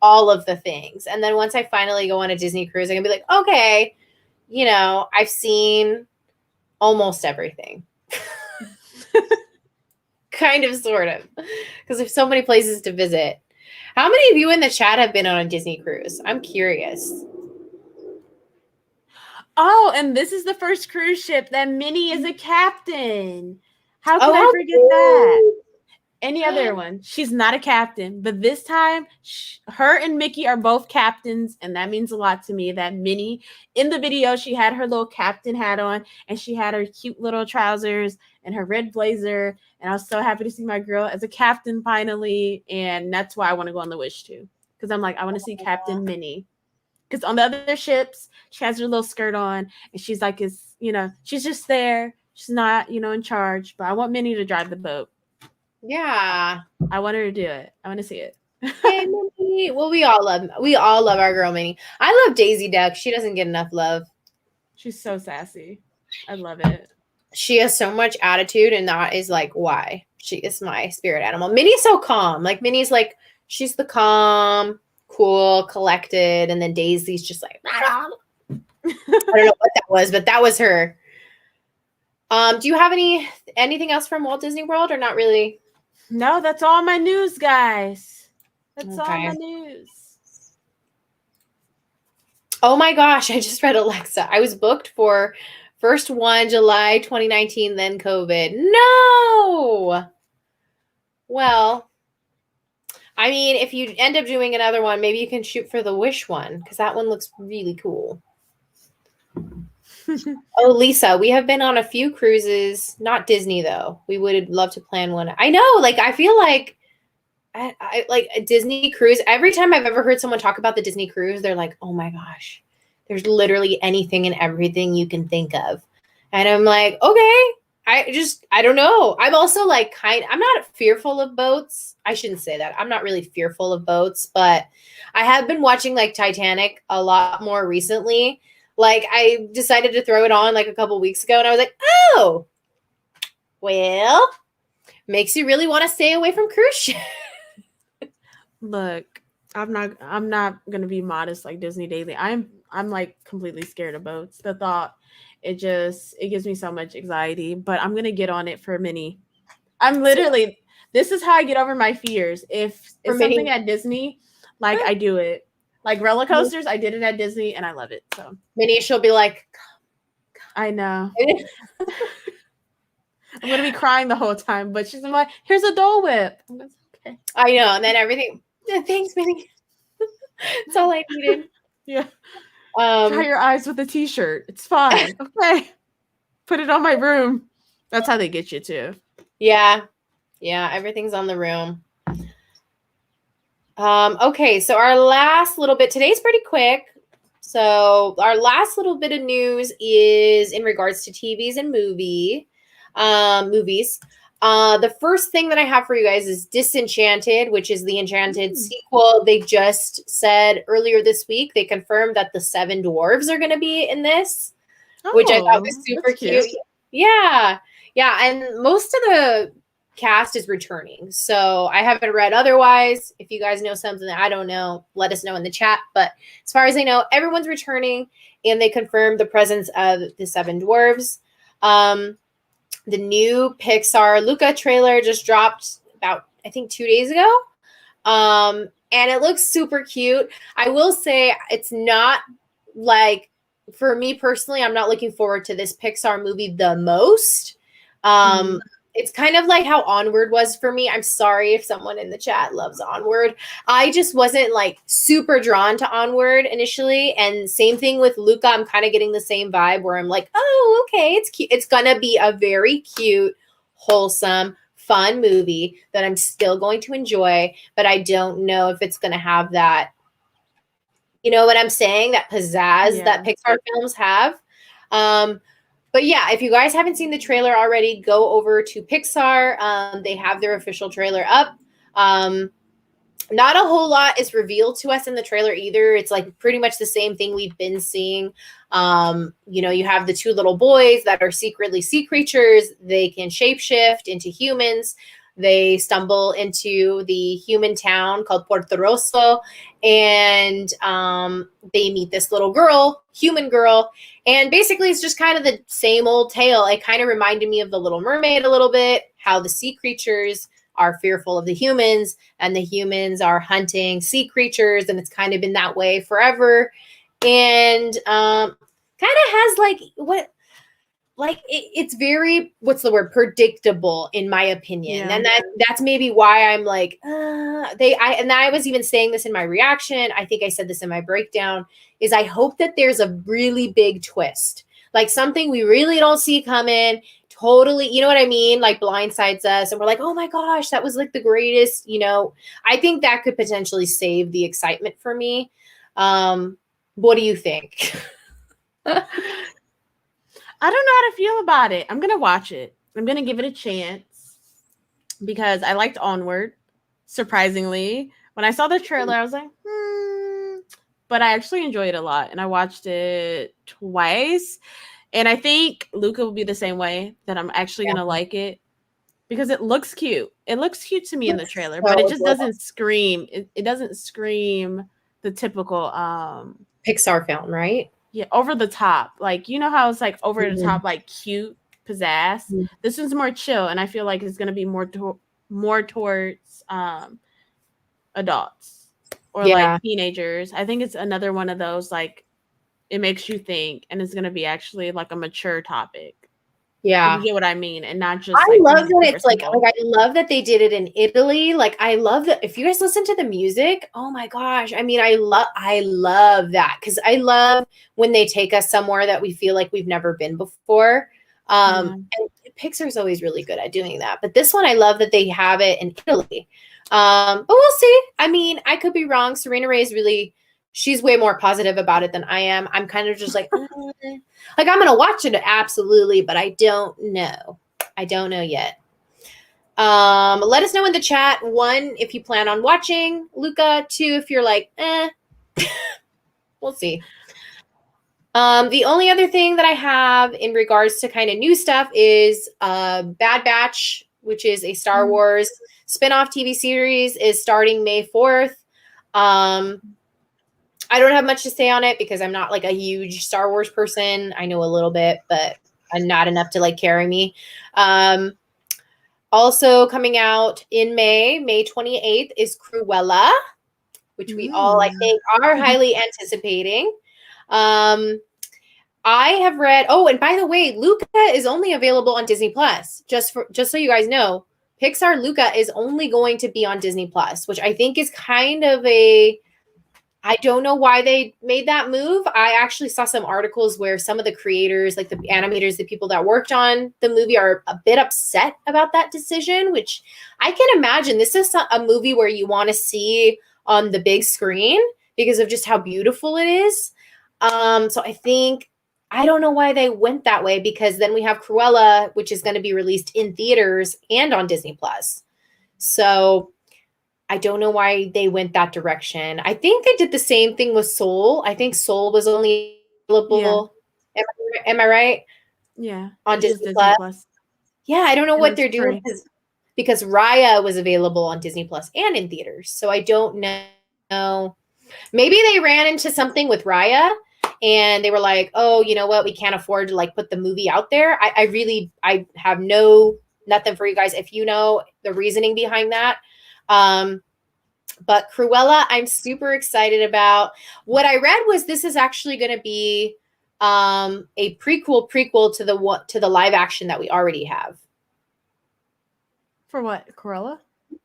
all of the things. And then once I finally go on a Disney cruise, I can be like, okay, you know, I've seen almost everything. Kind of, sort of, because there's so many places to visit. How many of you in the chat have been on a Disney cruise? I'm curious. Oh, and this is the first cruise ship that Minnie is a captain. How can I forget that? Any other one? She's not a captain, but this time, her and Mickey are both captains, and that means a lot to me. That Minnie, in the video, she had her little captain hat on, and she had her cute little trousers and her red blazer, and I was so happy to see my girl as a captain finally, and that's why I want to go on the Wish too, because I'm like, I want to see Captain Minnie. Because on the other ships, she has her little skirt on, and she's like, she's just there. She's not, in charge, but I want Minnie to drive the boat. Yeah. I want her to do it. I want to see it. Hey, Minnie. Well, we all love our girl Minnie. I love Daisy Duck. She doesn't get enough love. She's so sassy. I love it. She has so much attitude, and that is like why she is my spirit animal. Minnie's so calm. Like Minnie's like, she's the calm, cool, collected, and then Daisy's just like, I don't know what that was, but that was her. Do you have anything else from Walt Disney World, or not really? No, that's all my news, guys. That's all my news. Oh my gosh, I just read Alexa. I was booked for first one July 2019, then COVID. No! Well, I mean, if you end up doing another one, maybe you can shoot for the Wish one, because that one looks really cool. Oh, Lisa, we have been on a few cruises, not Disney though. We would love to plan one. I know, like I feel like I like a Disney cruise. Every time I've ever heard someone talk about the Disney cruise, they're like, "Oh my gosh, there's literally anything and everything you can think of." And I'm like, "Okay, I don't know." I'm also like I'm not fearful of boats. I shouldn't say that. I'm not really fearful of boats, but I have been watching like Titanic a lot more recently. Like I decided to throw it on like a couple weeks ago, and I was like, "Oh, well, makes you really want to stay away from cruise ships." Look, I'm not gonna be modest like Disney Daily. I'm like completely scared of boats. The thought, it gives me so much anxiety. But I'm gonna get on it for Minnie. This is how I get over my fears. If it's something at Disney, like I do it. Like roller coasters, I did it at Disney and I love it. So Minnie, she'll be like, come. I know. I'm gonna be crying the whole time, but she's like, here's a Dole Whip. Okay. I know, and then everything. Thanks, Minnie. That's all I needed. Yeah. Dry your eyes with a t-shirt. It's fine. Okay. Put it on my room. That's how they get you too. Yeah. Yeah, everything's on the room. Okay, so our last little bit, today's pretty quick. So our last little bit of news is in regards to TVs and movies. The first thing that I have for you guys is Disenchanted, which is the Enchanted sequel. They just said earlier this week, they confirmed that the 7 dwarves are going to be in this, which I thought was super cute. Yeah. Yeah. And most of the cast is returning. So I haven't read otherwise. If you guys know something that I don't know, let us know in the chat. But as far as I know, everyone's returning. and they confirmed the presence of the seven dwarves. The new Pixar Luca trailer just dropped about, I think, 2 days ago. And it looks super cute. I will say it's not like, for me personally, I'm not looking forward to this Pixar movie the most. It's kind of like how Onward was for me. I'm sorry if someone in the chat loves Onward. I just wasn't like super drawn to Onward initially. And same thing with Luca. I'm kind of getting the same vibe where I'm like, oh, okay, it's cute. It's going to be a very cute, wholesome, fun movie that I'm still going to enjoy. But I don't know if it's going to have that, you know what I'm saying? That pizzazz that Pixar films have. But yeah, if you guys haven't seen the trailer already, go over to Pixar. They have their official trailer up. Not a whole lot is revealed to us in the trailer either. It's like pretty much the same thing we've been seeing. You know, you have the two little boys that are secretly sea creatures. They can shapeshift into humans. They stumble into the human town called Porto Rosso, and they meet this little girl, human girl, and basically it's just kind of the same old tale. It kind of reminded me of The Little Mermaid a little bit, how the sea creatures are fearful of the humans, and the humans are hunting sea creatures, and it's kind of been that way forever. And kind of has it's very, what's the word, predictable in my opinion. And that's maybe why I'm like, I was even saying this in my reaction. I think I said this in my breakdown, is I hope that there's a really big twist, like something we really don't see coming, totally, you know what I mean? Like blindsides us and we're like, oh my gosh, that was like the greatest, you know. I think that could potentially save the excitement for me. What do you think? I don't know how to feel about it. I'm going to watch it. I'm going to give it a chance because I liked Onward, surprisingly. When I saw the trailer, I was like, but I actually enjoyed it a lot. And I watched it twice. And I think Luca will be the same way, that I'm actually going to like it because it looks cute. It looks cute to me in the trailer, but it just doesn't scream. It doesn't scream the typical Pixar film, right? Yeah, over the top. Like, you know how it's like over the top, like cute pizzazz? This one's more chill, and I feel like it's going to be more towards adults or like teenagers. I think it's another one of those, like, it makes you think, and it's going to be actually like a mature topic. Yeah. You get what I mean? And not just I love that it's like I love that they did it in Italy. Like, I love that if you guys listen to the music, oh my gosh. I mean, I love that, because I love when they take us somewhere that we feel like we've never been before. And Pixar's always really good at doing that. But this one, I love that they have it in Italy. But we'll see. I mean, I could be wrong. Serena Ray is really, she's way more positive about it than I am. I'm kind of just like, like, I'm going to watch it, absolutely, but I don't know. I don't know yet. Let us know in the chat, 1, if you plan on watching Luca, 2, if you're like, we'll see. The only other thing that I have in regards to kind of new stuff is Bad Batch, which is a Star Wars spinoff TV series, is starting May 4th. I don't have much to say on it because I'm not like a huge Star Wars person. I know a little bit, but I'm not enough to like carry me. Also coming out in May 28th is Cruella, which we all, I think, are highly anticipating. I have read, and by the way, Luca is only available on Disney Plus. Just so you guys know, Pixar Luca is only going to be on Disney Plus, which I think is kind of I don't know why they made that move. I actually saw some articles where some of the creators, like the animators, the people that worked on the movie, are a bit upset about that decision, which I can imagine. This is a movie where you want to see on the big screen because of just how beautiful it is. So I don't know why they went that way, because then we have Cruella, which is going to be released in theaters and on Disney Plus. So I don't know why they went that direction. I think they did the same thing with Soul. I think Soul was only available. Yeah. Am I right? Yeah. On Disney Plus. Yeah, I don't know what they're doing because Raya was available on Disney Plus and in theaters. So I don't know. Maybe they ran into something with Raya and they were like, oh, you know what? We can't afford to like put the movie out there. I have nothing for you guys if you know the reasoning behind that. But Cruella, I'm super excited about. What I read was this is actually going to be a prequel to the live action that we already have. For what? Cruella?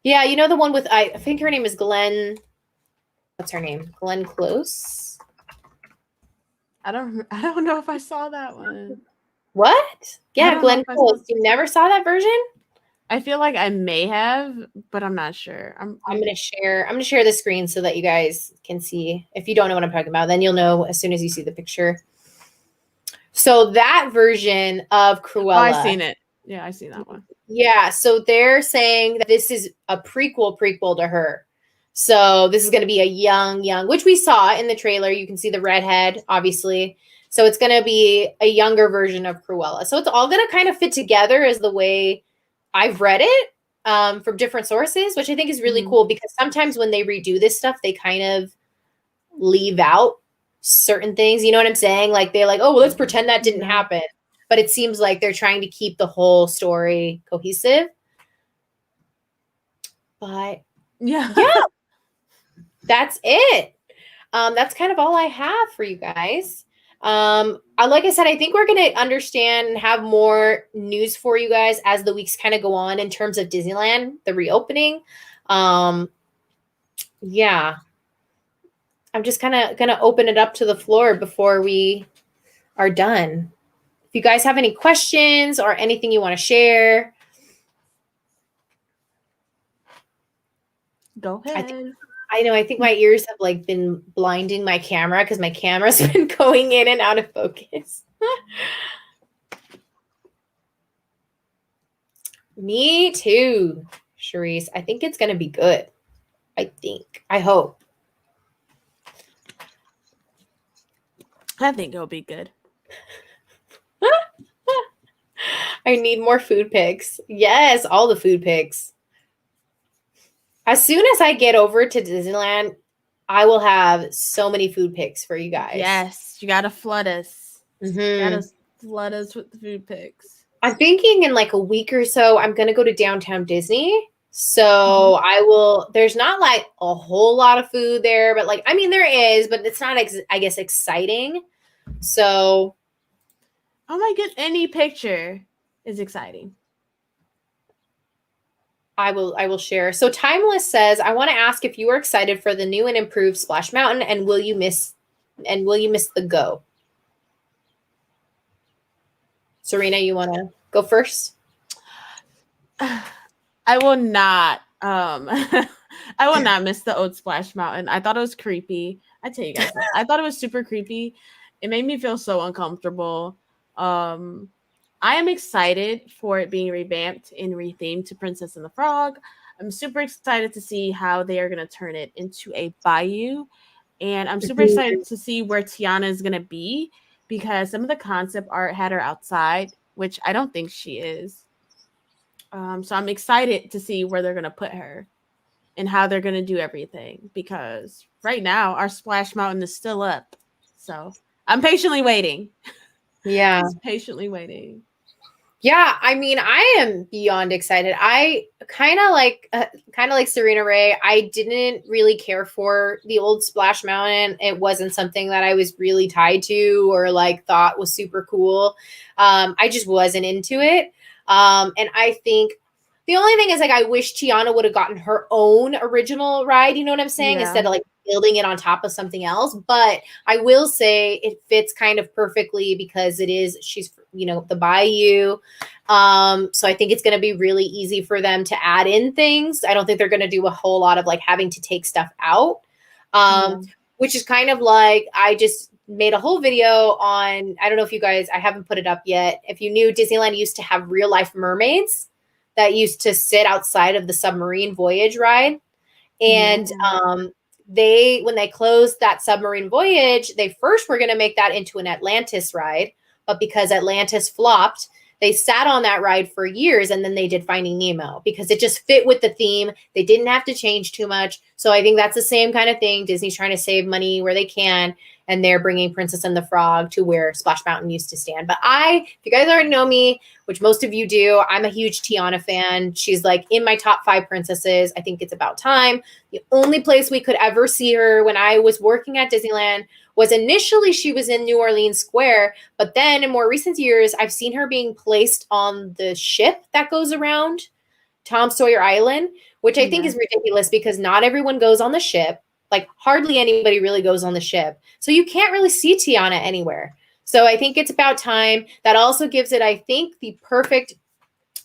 Yeah, you know the one with I think her name is Glenn. What's her name? Glenn Close. I don't know if I saw that one. What? Yeah, Glenn Close. You never saw that version? I feel like I may have, but I'm not sure. I'm gonna share the screen so that you guys can see. If you don't know what I'm talking about, then you'll know as soon as you see the picture. So that version of Cruella. Oh, I've seen it. Yeah, I've seen that one. Yeah, so they're saying that this is a prequel to her. So this is going to be a young, which we saw in the trailer. You can see the redhead, obviously. So it's going to be a younger version of Cruella. So it's all going to kind of fit together as the way I've read it from different sources, which I think is really cool because sometimes when they redo this stuff, they kind of leave out certain things. You know what I'm saying? Like they're like, oh, well, let's pretend that didn't happen. But it seems like they're trying to keep the whole story cohesive. But yeah, that's it. That's kind of all I have for you guys. Like I said, I think we're going to understand and have more news for you guys as the weeks kind of go on in terms of Disneyland, the reopening. Yeah. I'm just kind of going to open it up to the floor before we are done. If you guys have any questions or anything you want to share. Go ahead. I think my ears have like been blinding my camera because my camera's been going in and out of focus. Me too, Charisse. I think it's going to be good. I hope. I think it'll be good. I need more food pics. Yes, all the food pics. As soon as I get over to Disneyland, I will have so many food pics for you guys. Yes, you got to flood us. You got to flood us with the food pics. I'm thinking in like a week or so, I'm going to go to downtown Disney. So I will, there's not like a whole lot of food there, but like, I mean, there is, but it's not, I guess, exciting. So. Oh my god, any picture is exciting. I will share. So Timeless says, I want to ask if you are excited for the new and improved Splash Mountain and will you miss the go? Serena, you want to go first? I will not. I will not miss the old Splash Mountain. I thought it was creepy. I tell you guys, I thought it was super creepy. It made me feel so uncomfortable. I am excited for it being revamped and rethemed to Princess and the Frog. I'm super excited to see how they are going to turn it into a bayou. And I'm super excited to see where Tiana is going to be because some of the concept art had her outside, which I don't think she is. So I'm excited to see where they're going to put her and how they're going to do everything because right now our Splash Mountain is still up. So I'm patiently waiting. Yeah. Just patiently waiting. Yeah, I mean, I am beyond excited. I kind of like Serena Ray. I didn't really care for the old Splash Mountain. It wasn't something that I was really tied to or like thought was super cool. I just wasn't into it. And I think the only thing is like I wish Tiana would have gotten her own original ride. You know what I'm saying? Yeah. Instead of like building it on top of something else. But I will say it fits kind of perfectly because she's the bayou. So I think it's going to be really easy for them to add in things. I don't think they're going to do a whole lot of like having to take stuff out, which is kind of like I just made a whole video on, I don't know if you guys, I haven't put it up yet. If you knew, Disneyland used to have real life mermaids that used to sit outside of the submarine voyage ride. And when they closed that submarine voyage, they first were going to make that into an Atlantis ride. But because Atlantis flopped, they sat on that ride for years and then they did Finding Nemo because it just fit with the theme. They didn't have to change too much. So I think that's the same kind of thing. Disney's trying to save money where they can. and they're bringing Princess and the Frog to where Splash Mountain used to stand. But if you guys already know me, which most of you do, I'm a huge Tiana fan. She's like in my top 5 princesses. I think it's about time. The only place we could ever see her when I was working at Disneyland was initially she was in New Orleans Square, but then in more recent years, I've seen her being placed on the ship that goes around Tom Sawyer Island, which I think is ridiculous because not everyone goes on the ship. Like hardly anybody really goes on the ship. So you can't really see Tiana anywhere. So I think it's about time. That also gives it, I think, the perfect,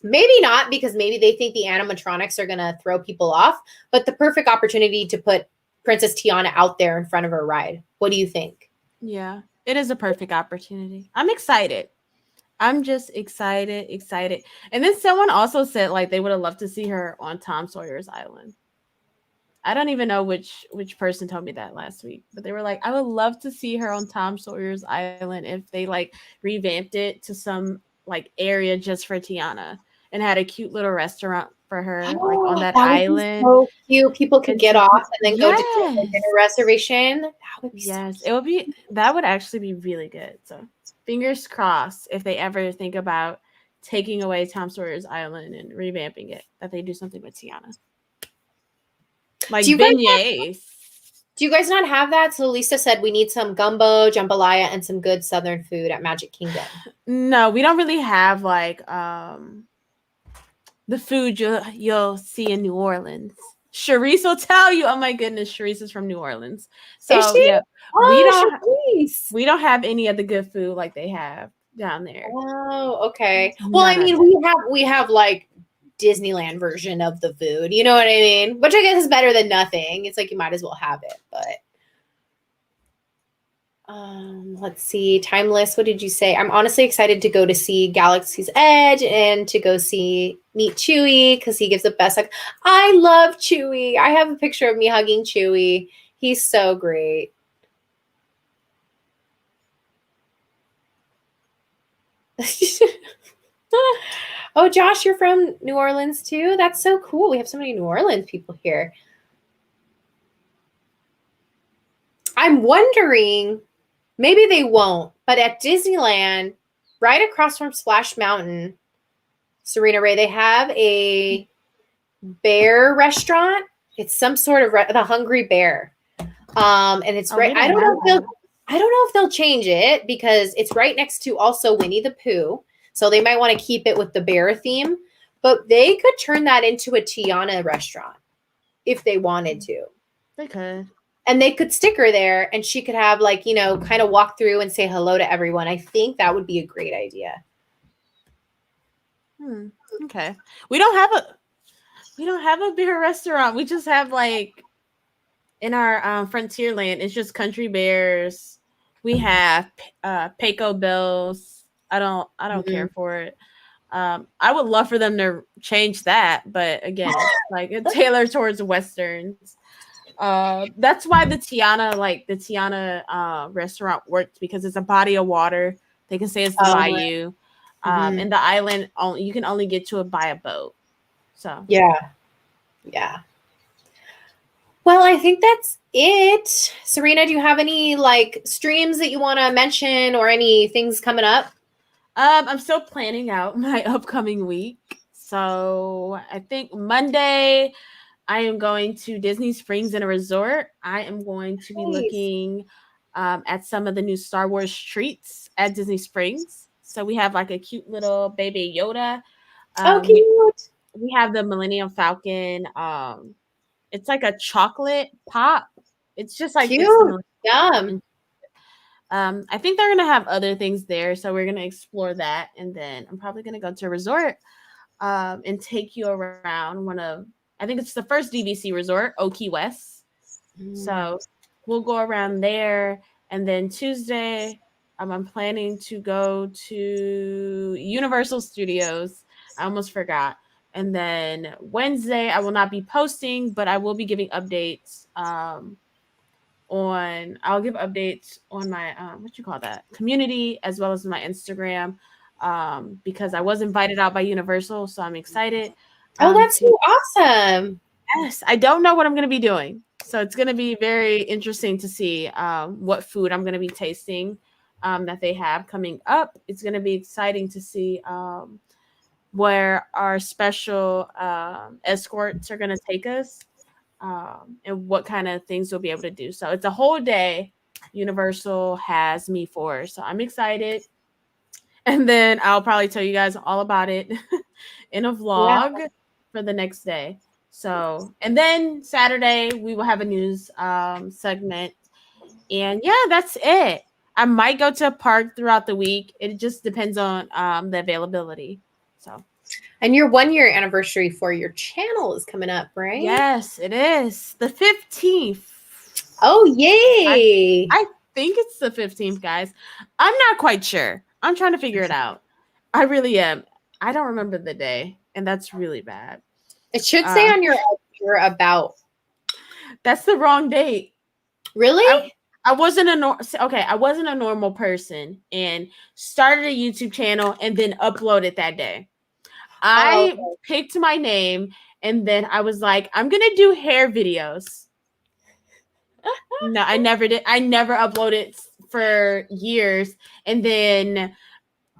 maybe not because maybe they think the animatronics are going to throw people off, but the perfect opportunity to put Princess Tiana out there in front of her ride. What do you think? Yeah, it is a perfect opportunity. I'm excited. I'm just excited. And then someone also said like they would have loved to see her on Tom Sawyer's Island. I don't even know which person told me that last week, but they were like, I would love to see her on Tom Sawyer's Island if they like revamped it to some like area just for Tiana and had a cute little restaurant for her like on that island. So cute. People could get off and then go to a dinner reservation. That would be that would actually be really good. So fingers crossed if they ever think about taking away Tom Sawyer's Island and revamping it, that they do something with Tiana. Like beignets. Do you guys not have that? So Lisa said we need some gumbo, jambalaya, and some good Southern food at Magic Kingdom. No, we don't really have like the food you'll see in New Orleans. Charisse will tell you. Oh my goodness, Charisse is from New Orleans. So is she? Yeah, we don't have any of the good food like they have down there. Oh, okay. Well, I mean, we have like Disneyland version of the food. You know what I mean? Which I guess is better than nothing. It's like you might as well have it. But let's see. Timeless. What did you say? I'm honestly excited to go to see Galaxy's Edge and to go meet Chewie because he gives the best hug. I love Chewie. I have a picture of me hugging Chewie. He's so great. Oh, Josh, you're from New Orleans too? That's so cool. We have so many New Orleans people here. I'm wondering, maybe they won't, but at Disneyland, right across from Splash Mountain, Serena Ray, they have a bear restaurant. It's some sort of the Hungry Bear. And it's right. I don't know if they'll change it because it's right next to also Winnie the Pooh. So they might want to keep it with the bear theme, but they could turn that into a Tiana restaurant if they wanted to. They could. And they could stick her there and she could have like, you know, kind of walk through and say hello to everyone. I think that would be a great idea. Okay. We don't have a bear restaurant. We just have like in our Frontierland, it's just Country Bears. We have Pecco Bills. I don't care for it. I would love for them to change that, but again, like it's tailored towards Westerns. That's why the Tiana restaurant worked because it's a body of water. They can say it's the bayou. And the island you can only get to it by a boat. So yeah. Well, I think that's it. Serena, do you have any like streams that you want to mention or any things coming up? I'm still planning out my upcoming week. So I think Monday I am going to Disney Springs in a resort. I am going to be looking at some of the new Star Wars treats at Disney Springs. So we have like a cute little baby Yoda. Cute. We have the Millennium Falcon. It's like a chocolate pop. It's just like cute. Yum. I think they're gonna have other things there, so we're gonna explore that, and then I'm probably gonna go to a resort and take you around I think it's the first DVC resort, Key West. So we'll go around there, and then Tuesday, I'm planning to go to Universal Studios. I almost forgot. And then Wednesday, I will not be posting, but I will be giving updates. I'll give updates on my community as well as my Instagram because I was invited out by Universal, so I'm excited. That's so awesome. Yes, I don't know what I'm going to be doing, So it's going to be very interesting to see what food I'm going to be tasting that they have coming up. It's going to be exciting to see where our special escorts are going to take us and what kind of things we'll be able to do. So it's a whole day Universal has me for. So I'm excited. And then I'll probably tell you guys all about it in a vlog for the next day. So, and then Saturday we will have a news segment. And yeah, that's it. I might go to a park throughout the week. It just depends on the availability. So, and your 1-year anniversary for your channel is coming up, right? Yes, it is. The 15th. Oh, yay. I think it's the 15th, guys. I'm not quite sure. I'm trying to figure it out. I really am. I don't remember the day, and that's really bad. It should say on your about. That's the wrong date. Really? I wasn't I wasn't a normal person and started a YouTube channel and then uploaded that day. I picked my name and then I was like, I'm gonna do hair videos. No, I never did. I never uploaded for years. And then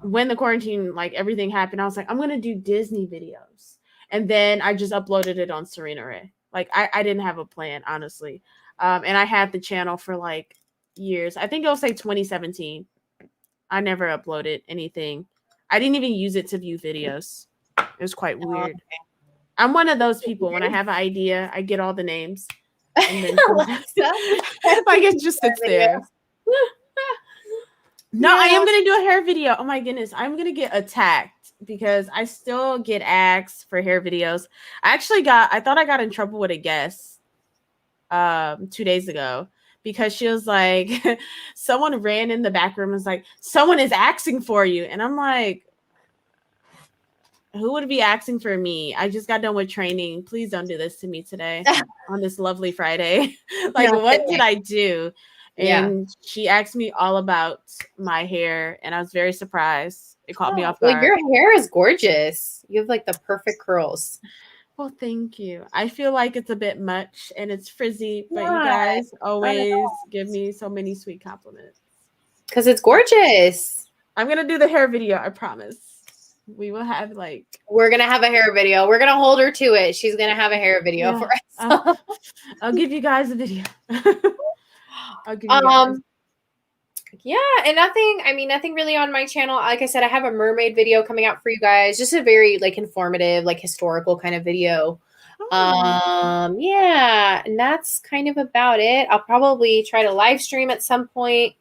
when the quarantine, like everything happened, I was like, I'm gonna do Disney videos. And then I just uploaded it on Serena Ray. Like I didn't have a plan, honestly. And I had the channel for like years. I think it was like 2017. I never uploaded anything. I didn't even use it to view videos. It was quite weird. Okay. I'm one of those people. When I have an idea, I get all the names. And then like it just sits there. No, I am gonna do a hair video. Oh my goodness, I'm gonna get attacked because I still get asked for hair videos. I thought I got in trouble with a guest 2 days ago because she was like, someone ran in the back room and was like, someone is asking for you. And I'm like, who would be asking for me? I just got done with training. Please don't do this to me today on this lovely Friday. Like, what did I do? And she asked me all about my hair, and I was very surprised. It caught me off guard. Well, your hair is gorgeous. You have like the perfect curls. Well, thank you. I feel like it's a bit much and it's frizzy, but you guys always give me so many sweet compliments. Because it's gorgeous. I'm going to do the hair video, I promise. We will have we're going to have a hair video. We're going to hold her to it. She's going to have a hair video for us. I'll give you guys a video. I'll give you guys. Yeah, and nothing really on my channel. Like I said, I have a mermaid video coming out for you guys. Just a very informative, historical kind of video. Yeah, and that's kind of about it. I'll probably try to live stream at some point.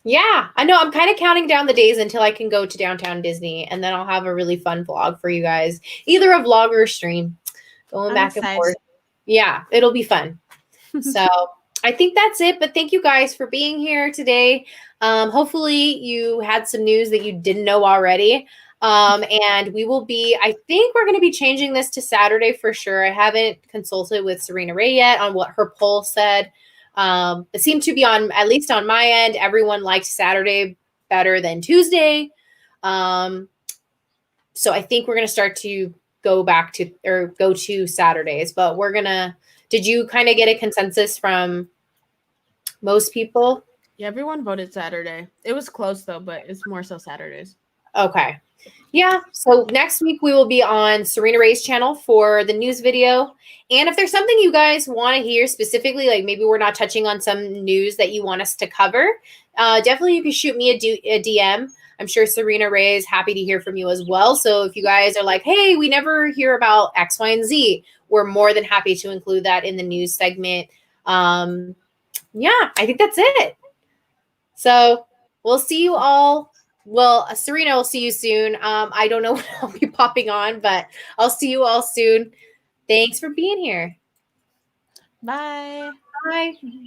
Yeah, I know I'm kind of counting down the days until I can go to downtown Disney, and then I'll have a really fun vlog for you guys. Either a vlog or a stream. Going back and forth. Yeah, it'll be fun. So I think that's it, but thank you guys for being here today. Hopefully you had some news that you didn't know already. And I think we're going to be changing this to Saturday for sure. I haven't consulted with Serena Ray yet on what her poll said. It seemed to be at least on my end, everyone liked Saturday better than Tuesday. So I think we're going to start to go to Saturdays, but did you kind of get a consensus from most people? Yeah, everyone voted Saturday. It was close though, but it's more so Saturdays. Okay. Yeah. So next week we will be on Serena Ray's channel for the news video. And if there's something you guys want to hear specifically, like maybe we're not touching on some news that you want us to cover, definitely you can shoot me a DM. I'm sure Serena Ray is happy to hear from you as well. So if you guys are like, hey, we never hear about X, Y, and Z, we're more than happy to include that in the news segment. Yeah, I think that's it. So we'll see you all. Well, Serena will see you soon. I don't know when I'll be popping on, but I'll see you all soon. Thanks for being here. Bye. Bye.